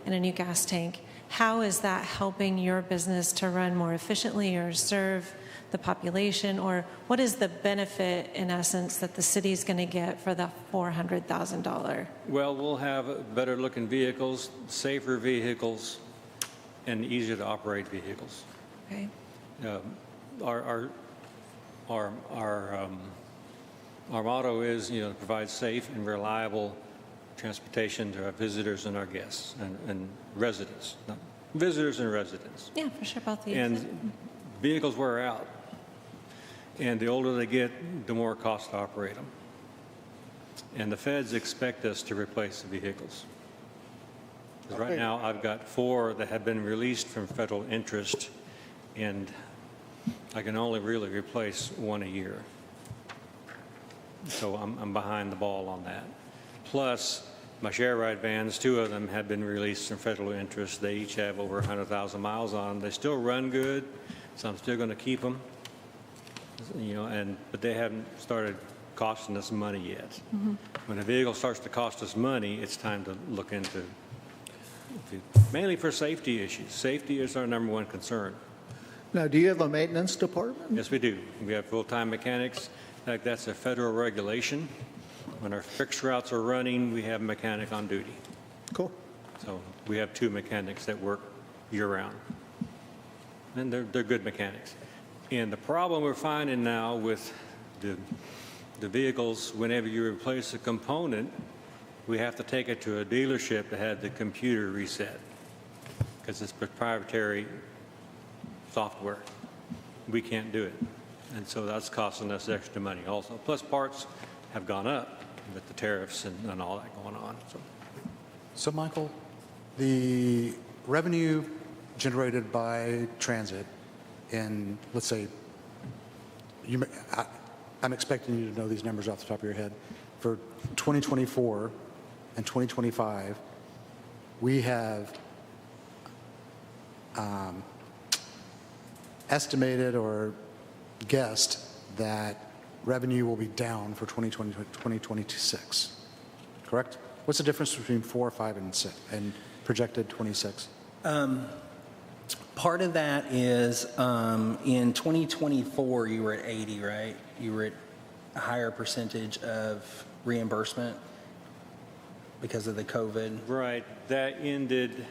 a new gas tank. How is that helping your business to run more efficiently or serve the population? Or what is the benefit, in essence, that the city is going to get for the $400,000? Well, we'll have better looking vehicles, safer vehicles, and easier to operate vehicles. Okay. Our motto is, you know, to provide safe and reliable transportation to our visitors and our guests and residents. Visitors and residents. Yeah, for sure, both of you. And vehicles wear out. And the older they get, the more it costs to operate them. And the feds expect us to replace the vehicles. 'Cause right now, I've got 4 that have been released from federal interest, and I can only really replace 1 a year. So I'm behind the ball on that. Plus, my share ride vans, 2 of them have been released from federal interest. They each have over 100,000 miles on them. They still run good, so I'm still going to keep them. You know, but they haven't started costing us money yet. When a vehicle starts to cost us money, it's time to look into, mainly for safety issues. Safety is our #1 concern. Now, do you have a maintenance department? Yes, we do. We have full-time mechanics. In fact, that's a federal regulation. When our fixed routes are running, we have a mechanic on duty. Cool. So we have 2 mechanics that work year-round. And they're good mechanics. And the problem we're finding now with the vehicles, whenever you replace a component, we have to take it to a dealership to have the computer reset because it's proprietary software. We can't do it. And so that's costing us extra money also. Plus parts have gone up with the tariffs and all that going on. So, Michael, the revenue generated by transit in, let's say, I'm expecting you to know these numbers off the top of your head. For 2024 and 2025, we have estimated or guessed that revenue will be down for 2020 to 2026, correct? What's the difference between 4, 5, and 6, and projected 26? Part of that is in 2024, you were at 80, right? You were at a higher percentage of reimbursement because of the COVID. Right. That ended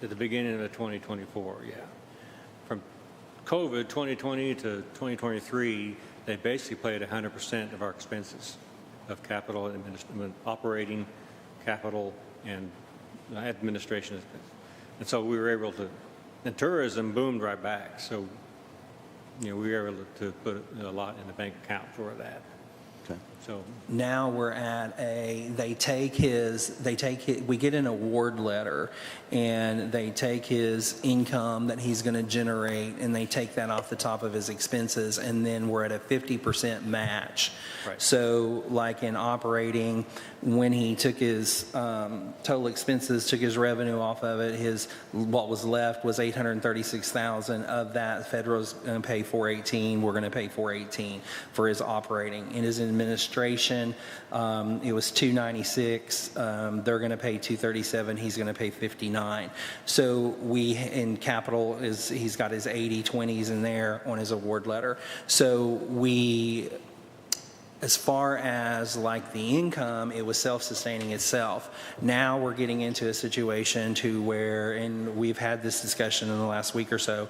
at the beginning of 2024, yeah. From COVID 2020 to 2023, they basically paid 100% of our expenses of capital, operating, capital, and administration. And so we were able to, and tourism boomed right back. So, we were able to put a lot in the bank account for that. Okay. So, Now we're at we get an award letter, and they take his income that he's going to generate, and they take that off the top of his expenses, and then we're at a 50% match. Right. So like in operating, when he took his total expenses, took his revenue off of it, what was left was $836,000. Of that, federal's going to pay $418. We're going to pay $418 for his operating. In his administration, it was $296. They're going to pay $237. He's going to pay $59. So in capital, he's got his 80/20s in there on his award letter. So as far as like the income, it was self-sustaining itself. Now we're getting into a situation and we've had this discussion in the last week or so,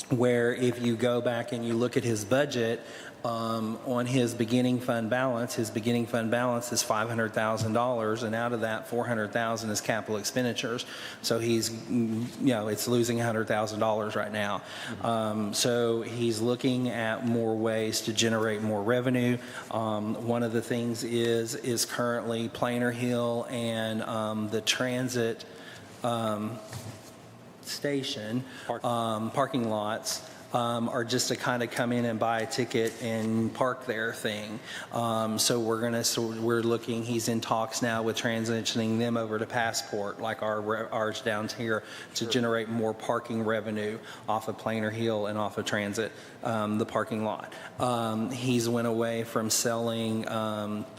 where if you go back and you look at his budget, on his beginning fund balance is $500,000, and out of that, $400,000 is capital expenditures. So he's, it's losing $100,000 right now. So he's looking at more ways to generate more revenue. One of the things is currently Plainer Hill and the transit station parking lots are just to kind of come in and buy a ticket and park their thing. So we're looking, he's in talks now with transitioning them over to Passport, like ours down here, to generate more parking revenue off of Plainer Hill and off of Transit, the parking lot. He's went away from selling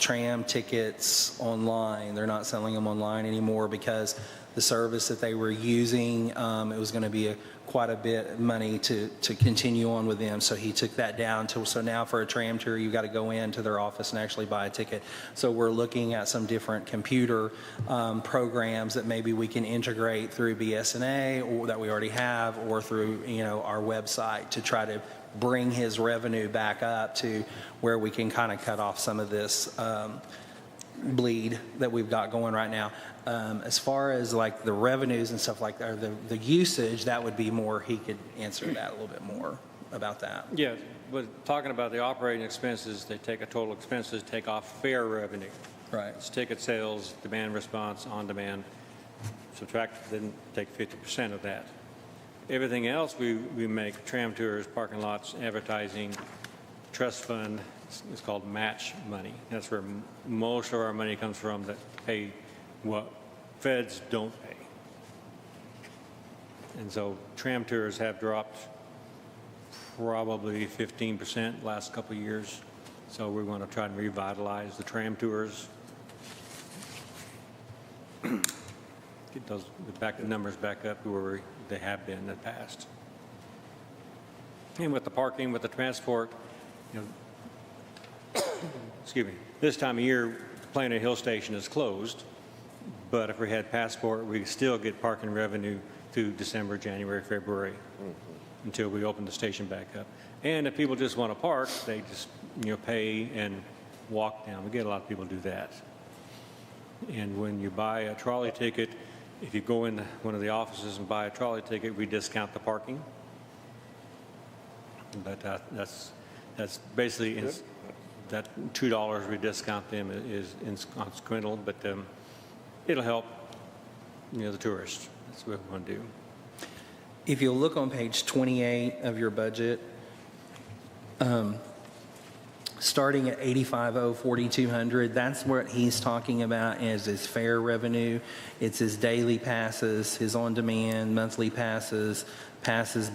tram tickets online. They're not selling them online anymore because the service that they were using, it was going to be quite a bit of money to continue on with them. So he took that down so now for a tram tour, you've got to go into their office and actually buy a ticket. So we're looking at some different computer programs that maybe we can integrate through BS&A or that we already have, or through our website, to try to bring his revenue back up to where we can kind of cut off some of this bleed that we've got going right now. As far as like the revenues and stuff like that, or the usage, that would be more, he could answer that a little bit more about that. yeah, but talking about the operating expenses, they take a total expenses, take off fare revenue. Right. It's ticket sales, demand response, on demand. Subtract, then take 50% of that. Everything else we make, tram tours, parking lots, advertising, trust fund, it's called match money. That's where most of our money comes from, that pay what feds don't pay. And so tram tours have dropped probably 15% last couple of years. So we're going to try and revitalize the tram tours. Get the numbers back up to where they have been in the past. And with the parking, with the transport, excuse me, this time of year, Plainer Hill Station is closed, but if we had Passport, we could still get parking revenue through December, January, February, until we open the station back up. And if people just want to park, they just pay and walk down. We get a lot of people do that. And when you buy a trolley ticket, if you go in one of the offices and buy a trolley ticket, we discount the parking. But that's basically that $2 we discount them is inconsequential, but it'll help the tourists. That's what we want to do. If you look on page 28 of your budget, starting at 4,200, that's what he's talking about as his fare revenue. It's his daily passes, his on-demand monthly passes,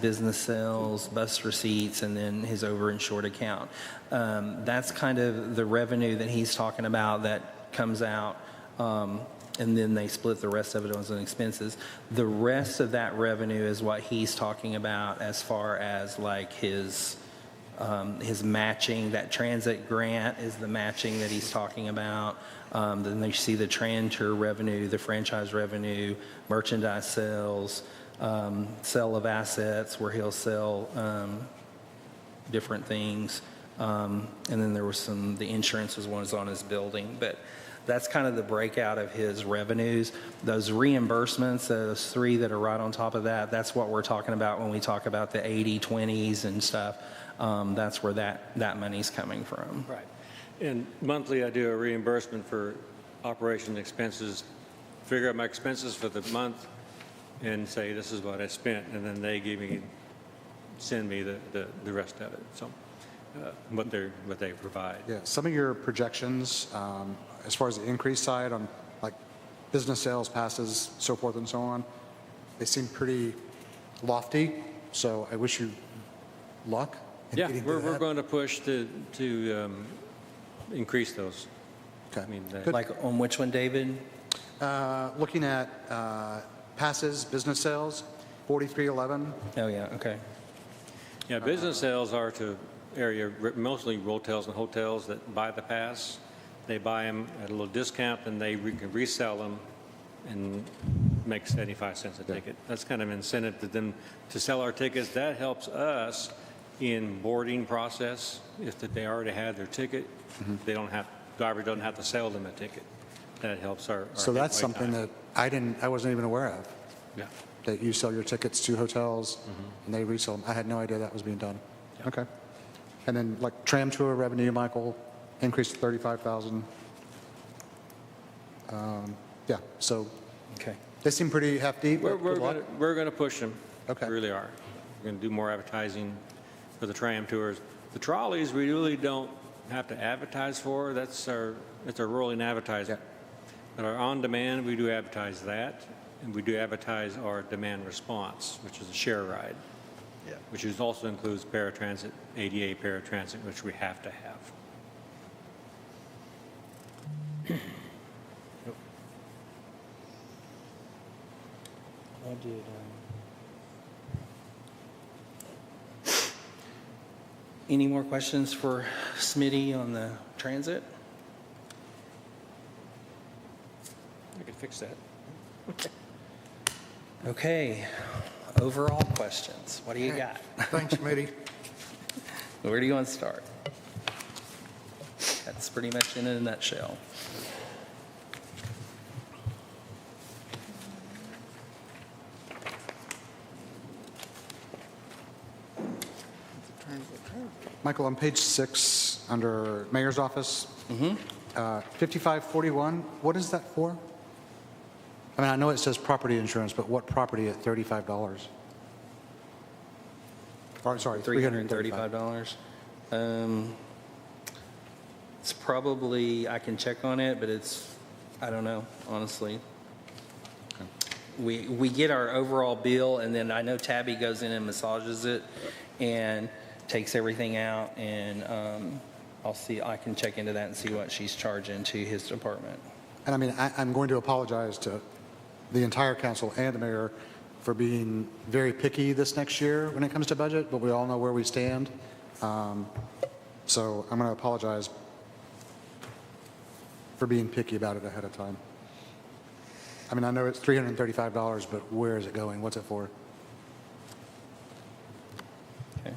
business sales, bus receipts, and then his overinsured account. That's kind of the revenue that he's talking about that comes out, and then they split the rest of it on his expenses. The rest of that revenue is what he's talking about as far as like his matching. That transit grant is the matching that he's talking about. Then they see the Trantour revenue, the franchise revenue, merchandise sales, sale of assets where he'll sell different things, And then there was the insurance was on his building. But that's kind of the breakout of his revenues. Those reimbursements, those three that are right on top of that, that's what we're talking about when we talk about the 80/20s and stuff. That's where that money's coming from. Right. And monthly, I do a reimbursement for operation expenses, figure out my expenses for the month and say, this is what I spent, and then they send me the rest of it. So what they provide. Yeah, some of your projections, as far as the increase side on like business sales, passes, so forth and so on, they seem pretty lofty. So I wish you luck in Yeah, getting to we're that. going to push to increase those. Okay. I mean, Like on which one, David? Looking at passes, business sales, 4311. Oh, yeah, okay. yeah, business sales are to mostly motels and hotels that buy the pass. They buy them at a little discount, and they can resell them and make 75 cents a ticket. That's kind of incentive to them to sell our tickets. That helps us in boarding process. If they already had their ticket, driver doesn't have to sell them a ticket. That helps our So that's wait something time. that I wasn't even aware of, Yeah. that you sell your tickets to hotels and they resell them. I had no idea that was being done. Okay. And then like tram tour revenue, Michael, increased to 35,000. Yeah, so Okay. they seem pretty hefty, but good luck. We're going to push them. Okay. We really are. We're going to do more advertising for the tram tours. The trolleys, we really don't have to advertise for. It's our rolling advertising. Yeah. But our on-demand, we do advertise that, and we do advertise our demand response, which is a share ride, which also includes paratransit, ADA paratransit, which we have to have. I did. Any more questions for Smitty on the transit? I could fix that. Okay, overall questions. What do you got? Thanks, Mitty. Where do you want to start? That's pretty much in a nutshell. Michael, on page 6, under Mayor's Office, 5541, what is that for? I mean, I know it says property insurance, but what property at $35? Or, sorry, $335. $335. It's probably, I can check on it, but I don't know, honestly. We get our overall bill, and then I know Tabby goes in and massages it and takes everything out, and I can check into that and see what she's charging to his department. And I mean, I'm going to apologize to the entire council and the mayor for being very picky this next year when it comes to budget, but we all know where we stand. So I'm going to apologize for being picky about it ahead of time. I mean, I know it's $335, but where is it going? What's it for? Okay.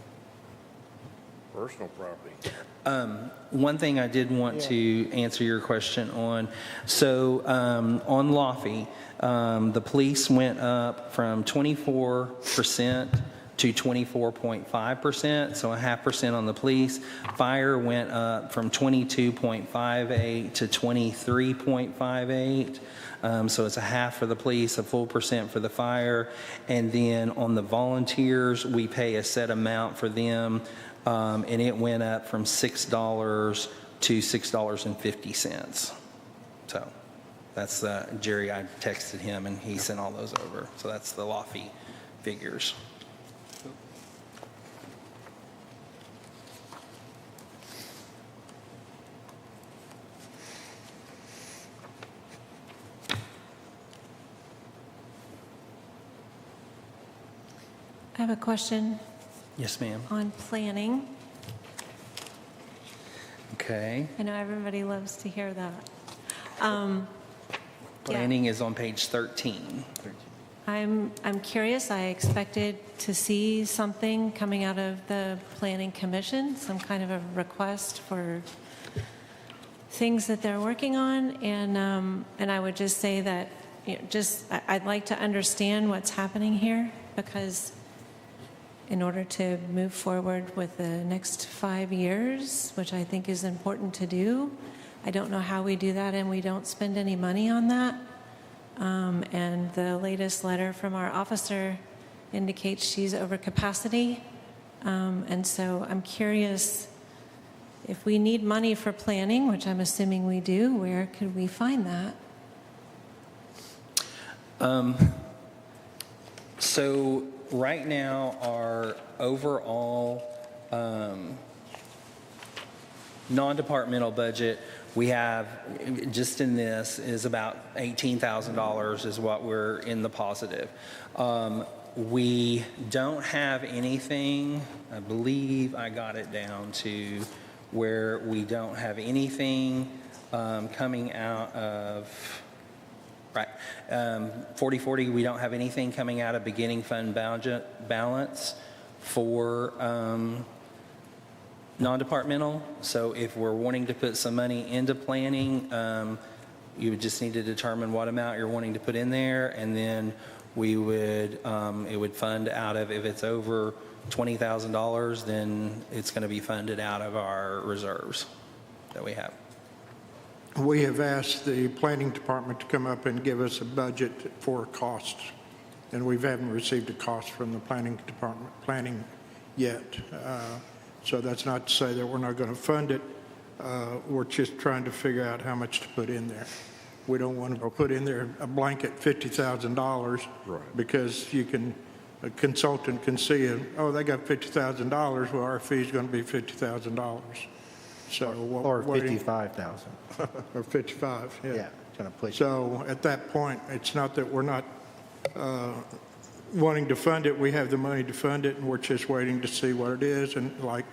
Personal property. One thing I did want to answer your question on, so on Laffey, the police went up from 24% to 24.5%, so 0.5% on the police. Fire went up from 22.58 to 23.58. So it's a half for the police, a full percent for the fire. And then on the volunteers, we pay a set amount for them, and it went up from $6 to $6.50. So that's Jerry, I texted him and he sent all those over. So that's the Laffey figures. I have a question Yes, ma'am. on planning. Okay. I know everybody loves to hear that. Yeah. Planning is on page 13. I'm curious. I expected to see something coming out of the Planning Commission, some kind of a request for things that they're working on, and I would just say that, I'd like to understand what's happening here, because in order to move forward with the next 5 years, which I think is important to do, I don't know how we do that and we don't spend any money on that. And the latest letter from our officer indicates she's over capacity. And so I'm curious, if we need money for planning, which I'm assuming we do, where could we find that? So right now, our overall non-departmental budget, we have, just in this, is about $18,000 is what we're in the positive. We don't have anything, I believe I got it down to where we don't have anything coming out of, right, 4040, we don't have anything coming out of beginning fund balance for non-departmental. So if we're wanting to put some money into planning, you would just need to determine what amount you're wanting to put in there, and then we would, it would fund out of, if it's over $20,000, then it's going to be funded out of our reserves that we have. We have asked the planning department to come up and give us a budget for costs, and we haven't received a cost from the planning department, planning yet. So that's not to say that we're not going to fund it. We're just trying to figure out how much to put in there. We don't want to put in there a blanket $50,000 because you can, a consultant can see, oh, they got $50,000. Well, our fee is going to be $50,000. So Or 55,000. or 55, yeah. Yeah, it's going to push. So at that point, it's not that we're not wanting to fund it. We have the money to fund it, and we're just waiting to see what it is. And like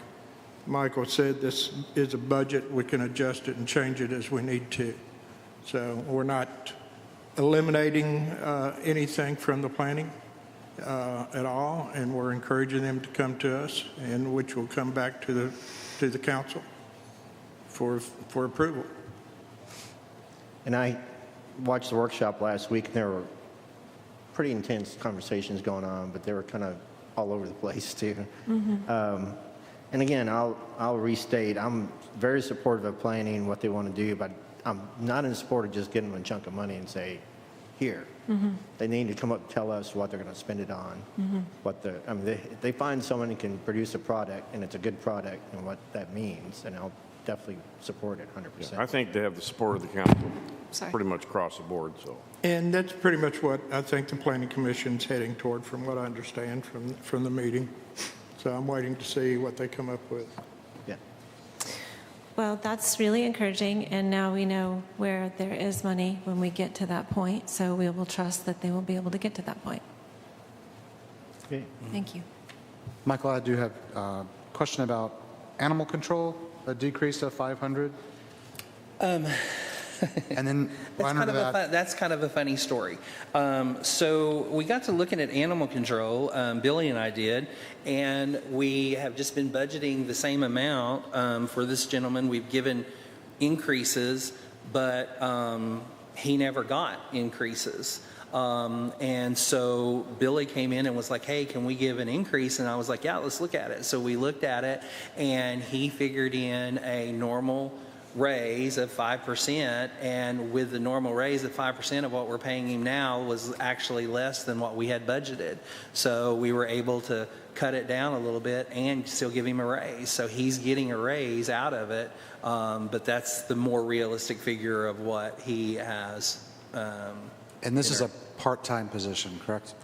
Michael said, this is a budget. We can adjust it and change it as we need to. So we're not eliminating anything from the planning at all, and we're encouraging them to come to us, and which will come back to the council for approval. And I watched the workshop last week, and there were pretty intense conversations going on, but they were kind of all over the place too. And again, I'll restate, I'm very supportive of planning, what they want to do, but I'm not in support of just getting them a chunk of money and say, here. They need to come up and tell us what they're going to spend it on. I mean, they find someone who can produce a product, and it's a good product, and what that means, and I'll definitely support it 100%. I think they have the support of the council Sorry. pretty much across the board, so. And that's pretty much what I think the planning commission's heading toward, from what I understand from the meeting. So I'm waiting to see what they come up with. Yeah. Well, that's really encouraging, and now we know where there is money when we get to that point, so we will trust that they will be able to get to that point. Okay. Thank you. Michael, I do have a question about animal control, a decrease of 500. And then right under that, That's kind of a funny story. So we got to looking at animal control, Billy and I did, and we have just been budgeting the same amount for this gentleman. We've given increases, but he never got increases. And so Billy came in and was like, hey, can we give an increase? And I was like, yeah, let's look at it. So we looked at it, and he figured in a normal raise of 5%, and with the normal raise of 5% of what we're paying him now was actually less than what we had budgeted. So we were able to cut it down a little bit and still give him a raise. So he's getting a raise out of it, but that's the more realistic figure of what he has. and this is a part-time position, correct?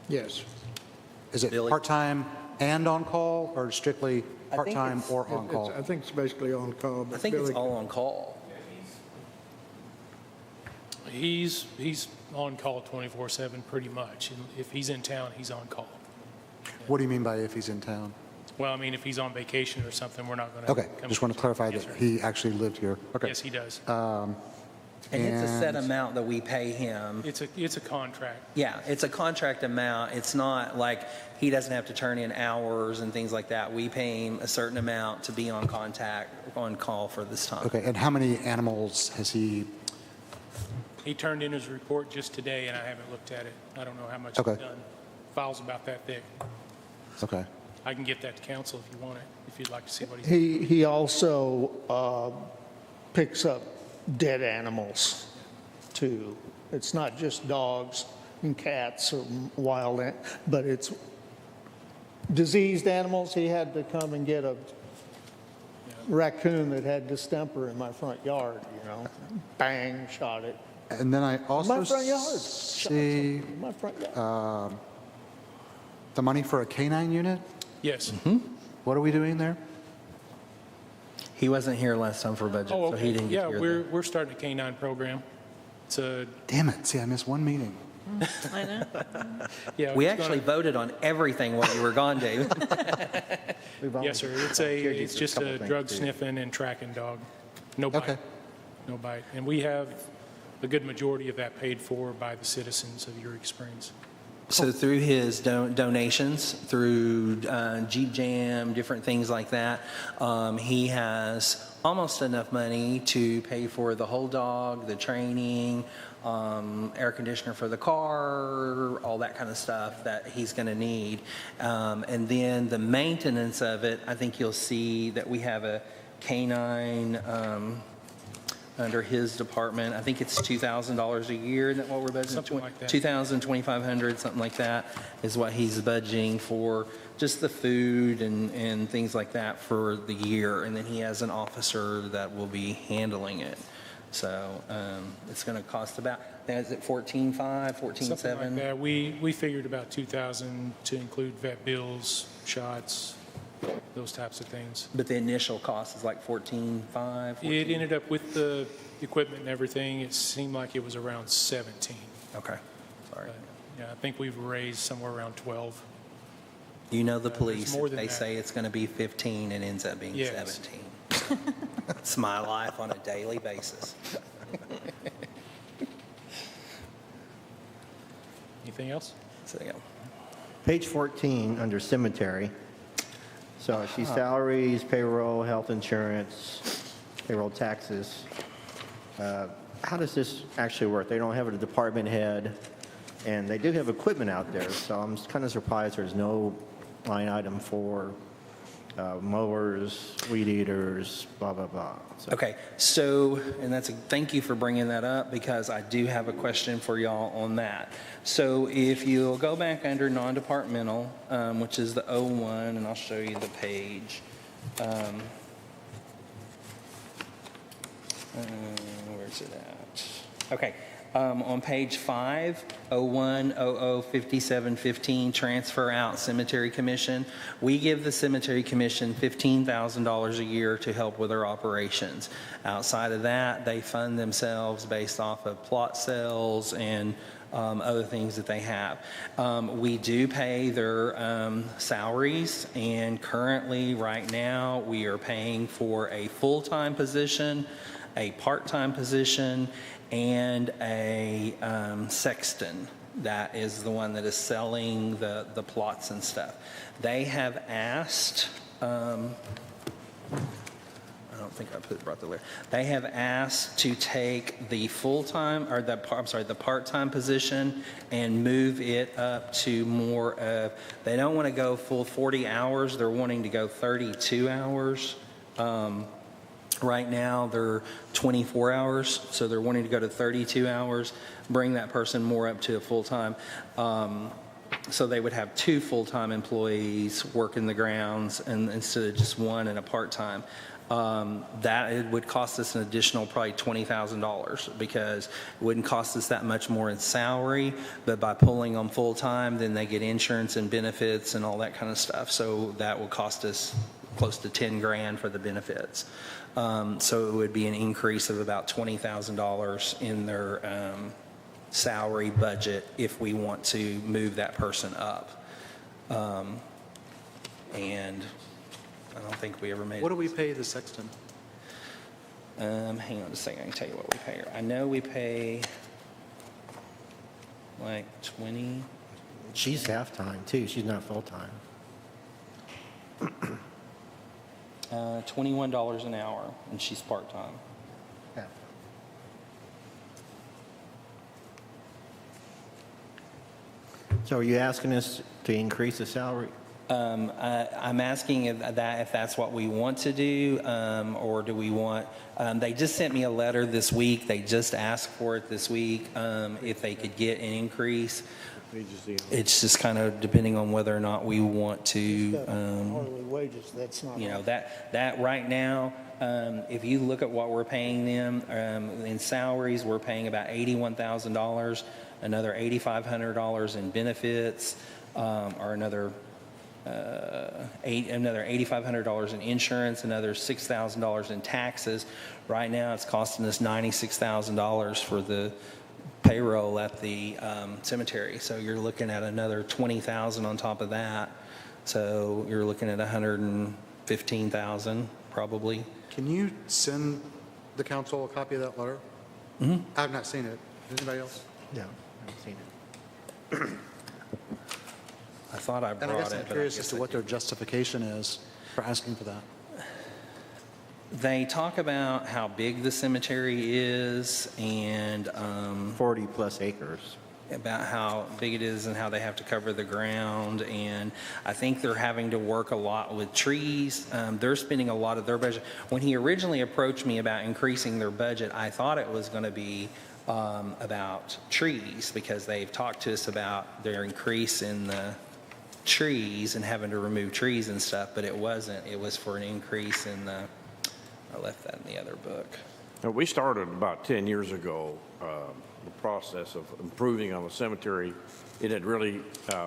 Yes. Is it Billy? part-time and on-call, or strictly part-time or on-call? I think it's basically on call. But I think it's Billy- all on call. He's on call 24/7 pretty much. And if he's in town, he's on call. What do you mean by if he's in town? Well, I mean, if he's on vacation or something, we're not going to. Okay, just want to clarify Yes, that sir. he actually lived here. Okay. Yes, he does. And it's a set amount that we pay him. It's a contract. Yeah, it's a contract amount. It's not like he doesn't have to turn in hours and things like that. We pay him a certain amount to be on call for this time. Okay, and how many animals has he? He turned in his report just today, and I haven't looked at it. I don't know how much Okay. he's done. File's about that thick. Okay. I can get that to council if you want it, if you'd like to see what he's. He also picks up dead animals, too. It's not just dogs and cats or but it's diseased animals. He had to come and get a raccoon that had distemper in my front yard, Bang, shot it. And then I also My front yard. see My front yard. the money for a canine unit. Yes. What are we doing there? He wasn't here last time for budget, Oh, so okay. he didn't get to Yeah, hear we're starting a canine program. It's a, Damn it! See, I missed one meeting. I know. yeah. We it's actually gonna- voted on everything while you were gone, Dave. Yes, sir. It's just a drug sniffing and tracking dog. No bite. Okay. No bite. And we have a good majority of that paid for by the citizens of Uri Springs. So through his donations, through Jeep Jam, different things like that, he has almost enough money to pay for the whole dog, the training, air conditioner for the car, all that kind of stuff that he's going to need. And then the maintenance of it, I think you'll see that we have a canine under his department. I think it's $2,000 a year. Isn't that what we're budgeting? Something like that. $2,000, $2,500, something like that is what he's budgeting for just the food and things like that for the year. And then he has an officer that will be handling it. So it's going to cost about, is it 14.5, 14.7? Something like that. We figured about 2,000 to include vet bills, shots, those types of things. But the initial cost is like 14.5? It ended up with the equipment and everything, it seemed like it was around 17. Okay, sorry. Yeah, I think we've raised somewhere around 12. You know the there's police, more if than they that. say it's going to be 15, it ends up being Yes. 17. It's my life on a daily basis. Anything else? So, yeah. Page 14, under cemetery. So I see salaries, payroll, health insurance, payroll taxes. How does this actually work? They don't have a department head, and they do have equipment out there, so I'm kind of surprised there's no line item for mowers, weed eaters, blah, blah, blah. So- Okay, so, and thank you for bringing that up because I do have a question for y'all on that. So if you'll go back under non-departmental, which is the 01, and I'll show you the page. Where's it at? Okay, on page 5, 01, 00, 57, 15, transfer out cemetery commission. We give the cemetery commission $15,000 a year to help with their operations. Outside of that, they fund themselves based off of plot sales and other things that they have. We do pay their salaries, and currently, right now, we are paying for a full-time position, a part-time position, and a sexton. That is the one that is selling the plots and stuff. They have asked, I don't think I brought the letter. They have asked to take the full-time, or the part-time position and move it up to more of, they don't want to go full 40 hours, they're wanting to go 32 hours. Right now, they're 24 hours, so they're wanting to go to 32 hours, bring that person more up to a full-time. So they would have 2 full-time employees working the grounds and instead of just 1 and a part-time. That it would cost us an additional probably $20,000 because it wouldn't cost us that much more in salary, but by pulling them full-time, then they get insurance and benefits and all that kind of stuff. So that will cost us close to 10 grand for the benefits. So it would be an increase of about $20,000 in their salary budget if we want to move that person up. And I don't think we ever made What do we pay the sexton? Hang on just a second, I can tell you what we pay her. I know we pay like 20, She's half-time, too. She's not full-time. $21 an hour, and she's part-time. Yeah. So are you asking us to increase the salary? I'm asking if that's what we want to do, or do we want, they just sent me a letter this week. They just asked for it this week, if they could get an increase. It's just kind of depending on whether or not we want to, Hourly wages, that's not. you know, that right now, if you look at what we're paying them, in salaries, we're paying about $81,000, another $8,500 in benefits, or another $8,500 in insurance, another $6,000 in taxes. Right now, it's costing us $96,000 for the payroll at the cemetery. So you're looking at another $20,000 on top of that. So you're looking at $115,000 probably. Can you send the council a copy of that letter? I have not seen it. Anybody else? No, I haven't seen it. I thought I And I brought guess it. I'm but I curious as guess to I what their didn't. justification is for asking for that. They talk about how big the cemetery is and 40-plus acres. about how big it is and how they have to cover the ground. And I think they're having to work a lot with trees. They're spending a lot of their budget. When he originally approached me about increasing their budget, I thought it was going to be about trees, because they've talked to us about their increase in the trees and having to remove trees and stuff, but it wasn't. It was for an increase in the, I left that in the other book. Now, we started about 10 years ago, the process of improving on the cemetery. It had really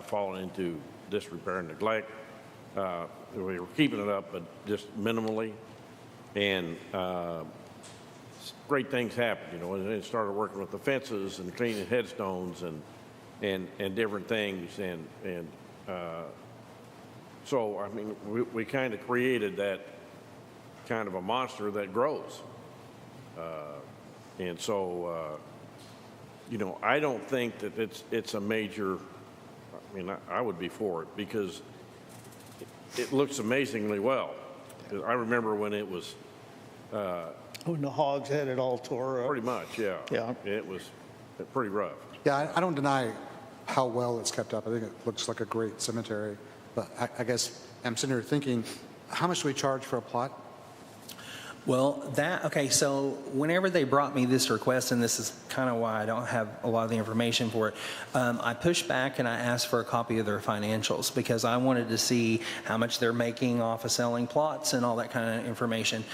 fallen into disrepair and neglect. We were keeping it up, but just minimally. And great things happened, you know, and then started working with the fences and cleaning headstones and different things. And so, I mean, we kind of created that kind of a monster that grows. And so, you know, I don't think that it's a major, I mean, I would be for it because it looks amazingly well. I remember when it was When the hogs had it all tore up. pretty much, yeah. Yeah. It was pretty rough. Yeah, I don't deny how well it's kept up. I think it looks like a great cemetery. But I guess I'm sitting here thinking, how much do we charge for a plot? Well, okay, so whenever they brought me this request, and this is kind of why I don't have a lot of the information for it, I pushed back and I asked for a copy of their financials because I wanted to see how much they're making off of selling plots and all that kind of information.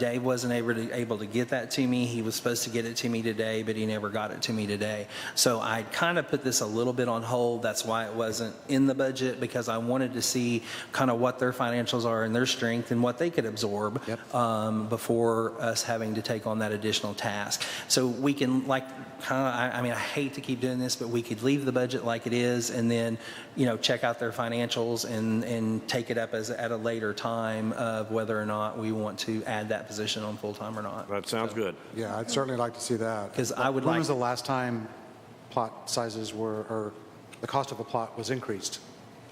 Dave wasn't able to get that to me. He was supposed to get it to me today, but he never got it to me today. So I kind of put this a little bit on hold. That's why it wasn't in the budget, because I wanted to see kind of what their financials are and their strength and what they could absorb. Yep. Before us having to take on that additional task. So we can, like, kind of, I mean, I hate to keep doing this, but we could leave the budget like it is and then, you know, check out their financials and take it up at a later time of whether or not we want to add that position on full-time or not. That sounds good. Yeah, I'd certainly like to see that. 'Cause I would When like- was the last time plot sizes were, or the cost of a plot was increased?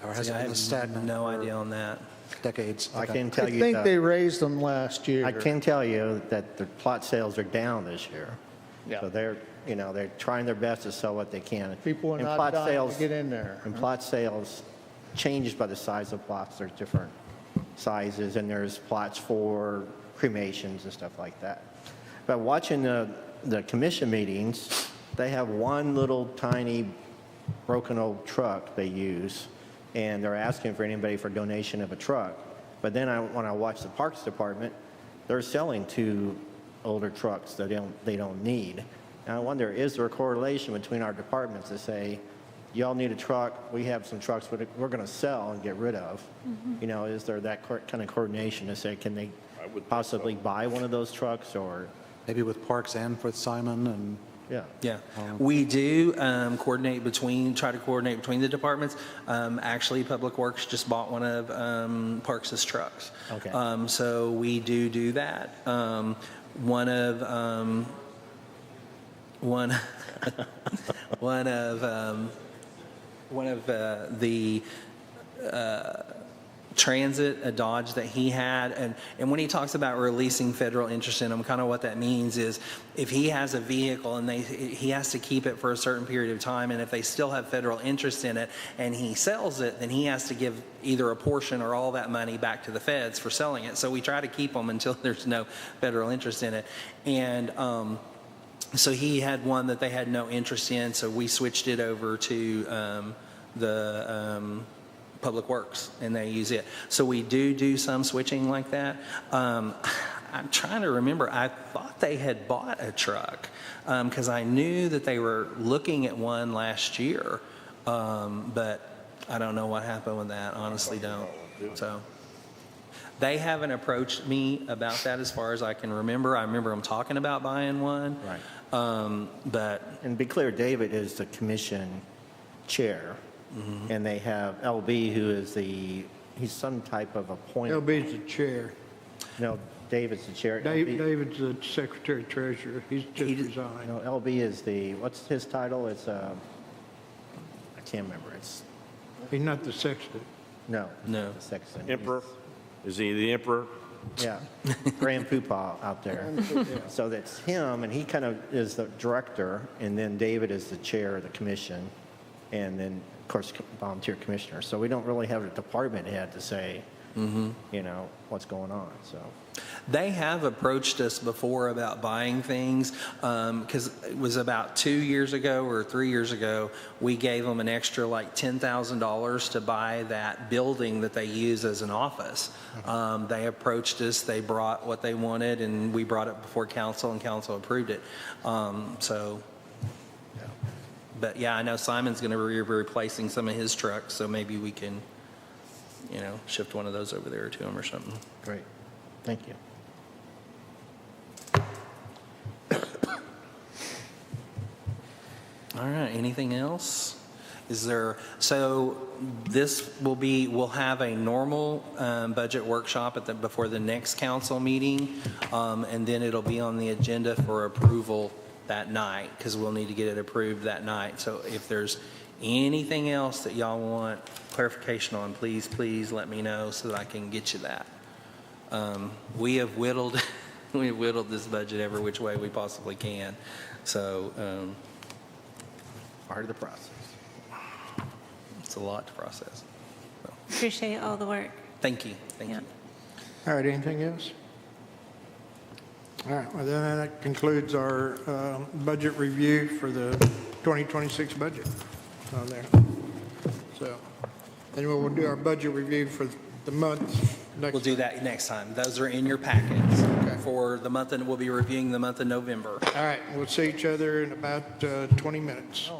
Or has See, it I been have stagnant no for idea on that. decades? I Okay. can tell I you think that- they raised them last year. I can tell you that the plot sales are down this year. Yeah. So they're trying their best to sell what they can. People are And not plot dying sales- to get in there. And plot sales changes by the size of plots. There's different sizes, and there's plots for cremations and stuff like that. But watching the commission meetings, they have one little tiny broken old truck they use, and they're asking for anybody for donation of a truck. But then when I watch the Parks Department, they're selling 2 older trucks that they don't need. And I wonder, is there a correlation between our departments to say, y'all need a truck, we have some trucks we're going to sell and get rid of? You know, is there that kind of coordination to say, can they possibly buy one of those trucks, or? Maybe with Parks and with Simon and, Yeah. Yeah, we do try to coordinate between the departments. Actually, Public Works just bought one of Parks' trucks. Okay. So we do that. one of one one of the Transit, a Dodge that he had. And when he talks about releasing federal interest in them, kind of what that means is if he has a vehicle and he has to keep it for a certain period of time, and if they still have federal interest in it and he sells it, then he has to give either a portion or all that money back to the feds for selling it. So we try to keep them until there's no federal interest in it. And so he had one that they had no interest in, so we switched it over to the Public Works, and they use it. So we do some switching like that. I'm trying to remember. I thought they had bought a truck because I knew that they were looking at one last year, but I don't know what happened with that. Honestly, don't. So they haven't approached me about that as far as I can remember. I remember them talking about buying one. Right. But And to be clear, David is the commission chair, and they have LB, who is he's some type of appointment. LB's the chair. No, David's the chair. David's the secretary treasurer. He's just resigned. No, LB is what's his title? It's, I can't remember. It's, He's not the sexton. no. No. The sexton. Emperor? Is he the emperor? Yeah, Grand Poobah out there. So that's him, and he kind of is the director, and then David is the chair of the commission, and then, of course, volunteer commissioner. So we don't really have a department head to say, you know, what's going on, so. they have approached us before about buying things because it was about 2 years ago or 3 years ago, we gave them an extra like $10,000 to buy that building that they use as an office. They approached us, they brought what they wanted, and we brought it before council, and council approved it. But yeah, I know Simon's going to be replacing some of his trucks, so maybe we can, you know, shift one of those over there to him or something. Great, thank you. All right, anything else? So this we'll have a normal budget workshop before the next council meeting, and then it'll be on the agenda for approval that night, because we'll need to get it approved that night. So if there's anything else that y'all want clarification on, please let me know so that I can get you that. We have whittled this budget every which way we possibly can. So Part of the process. it's a lot to process. So, Appreciate all the work. thank you. Thank Yeah. you. All right, anything else? All right, well, then that concludes our budget review for the 2026 budget on there. So, then we'll do our budget review for the month next. We'll do that next time. Those are in your packets Okay. for the month, and we'll be reviewing the month of November. All right, we'll see each other in about 20 minutes.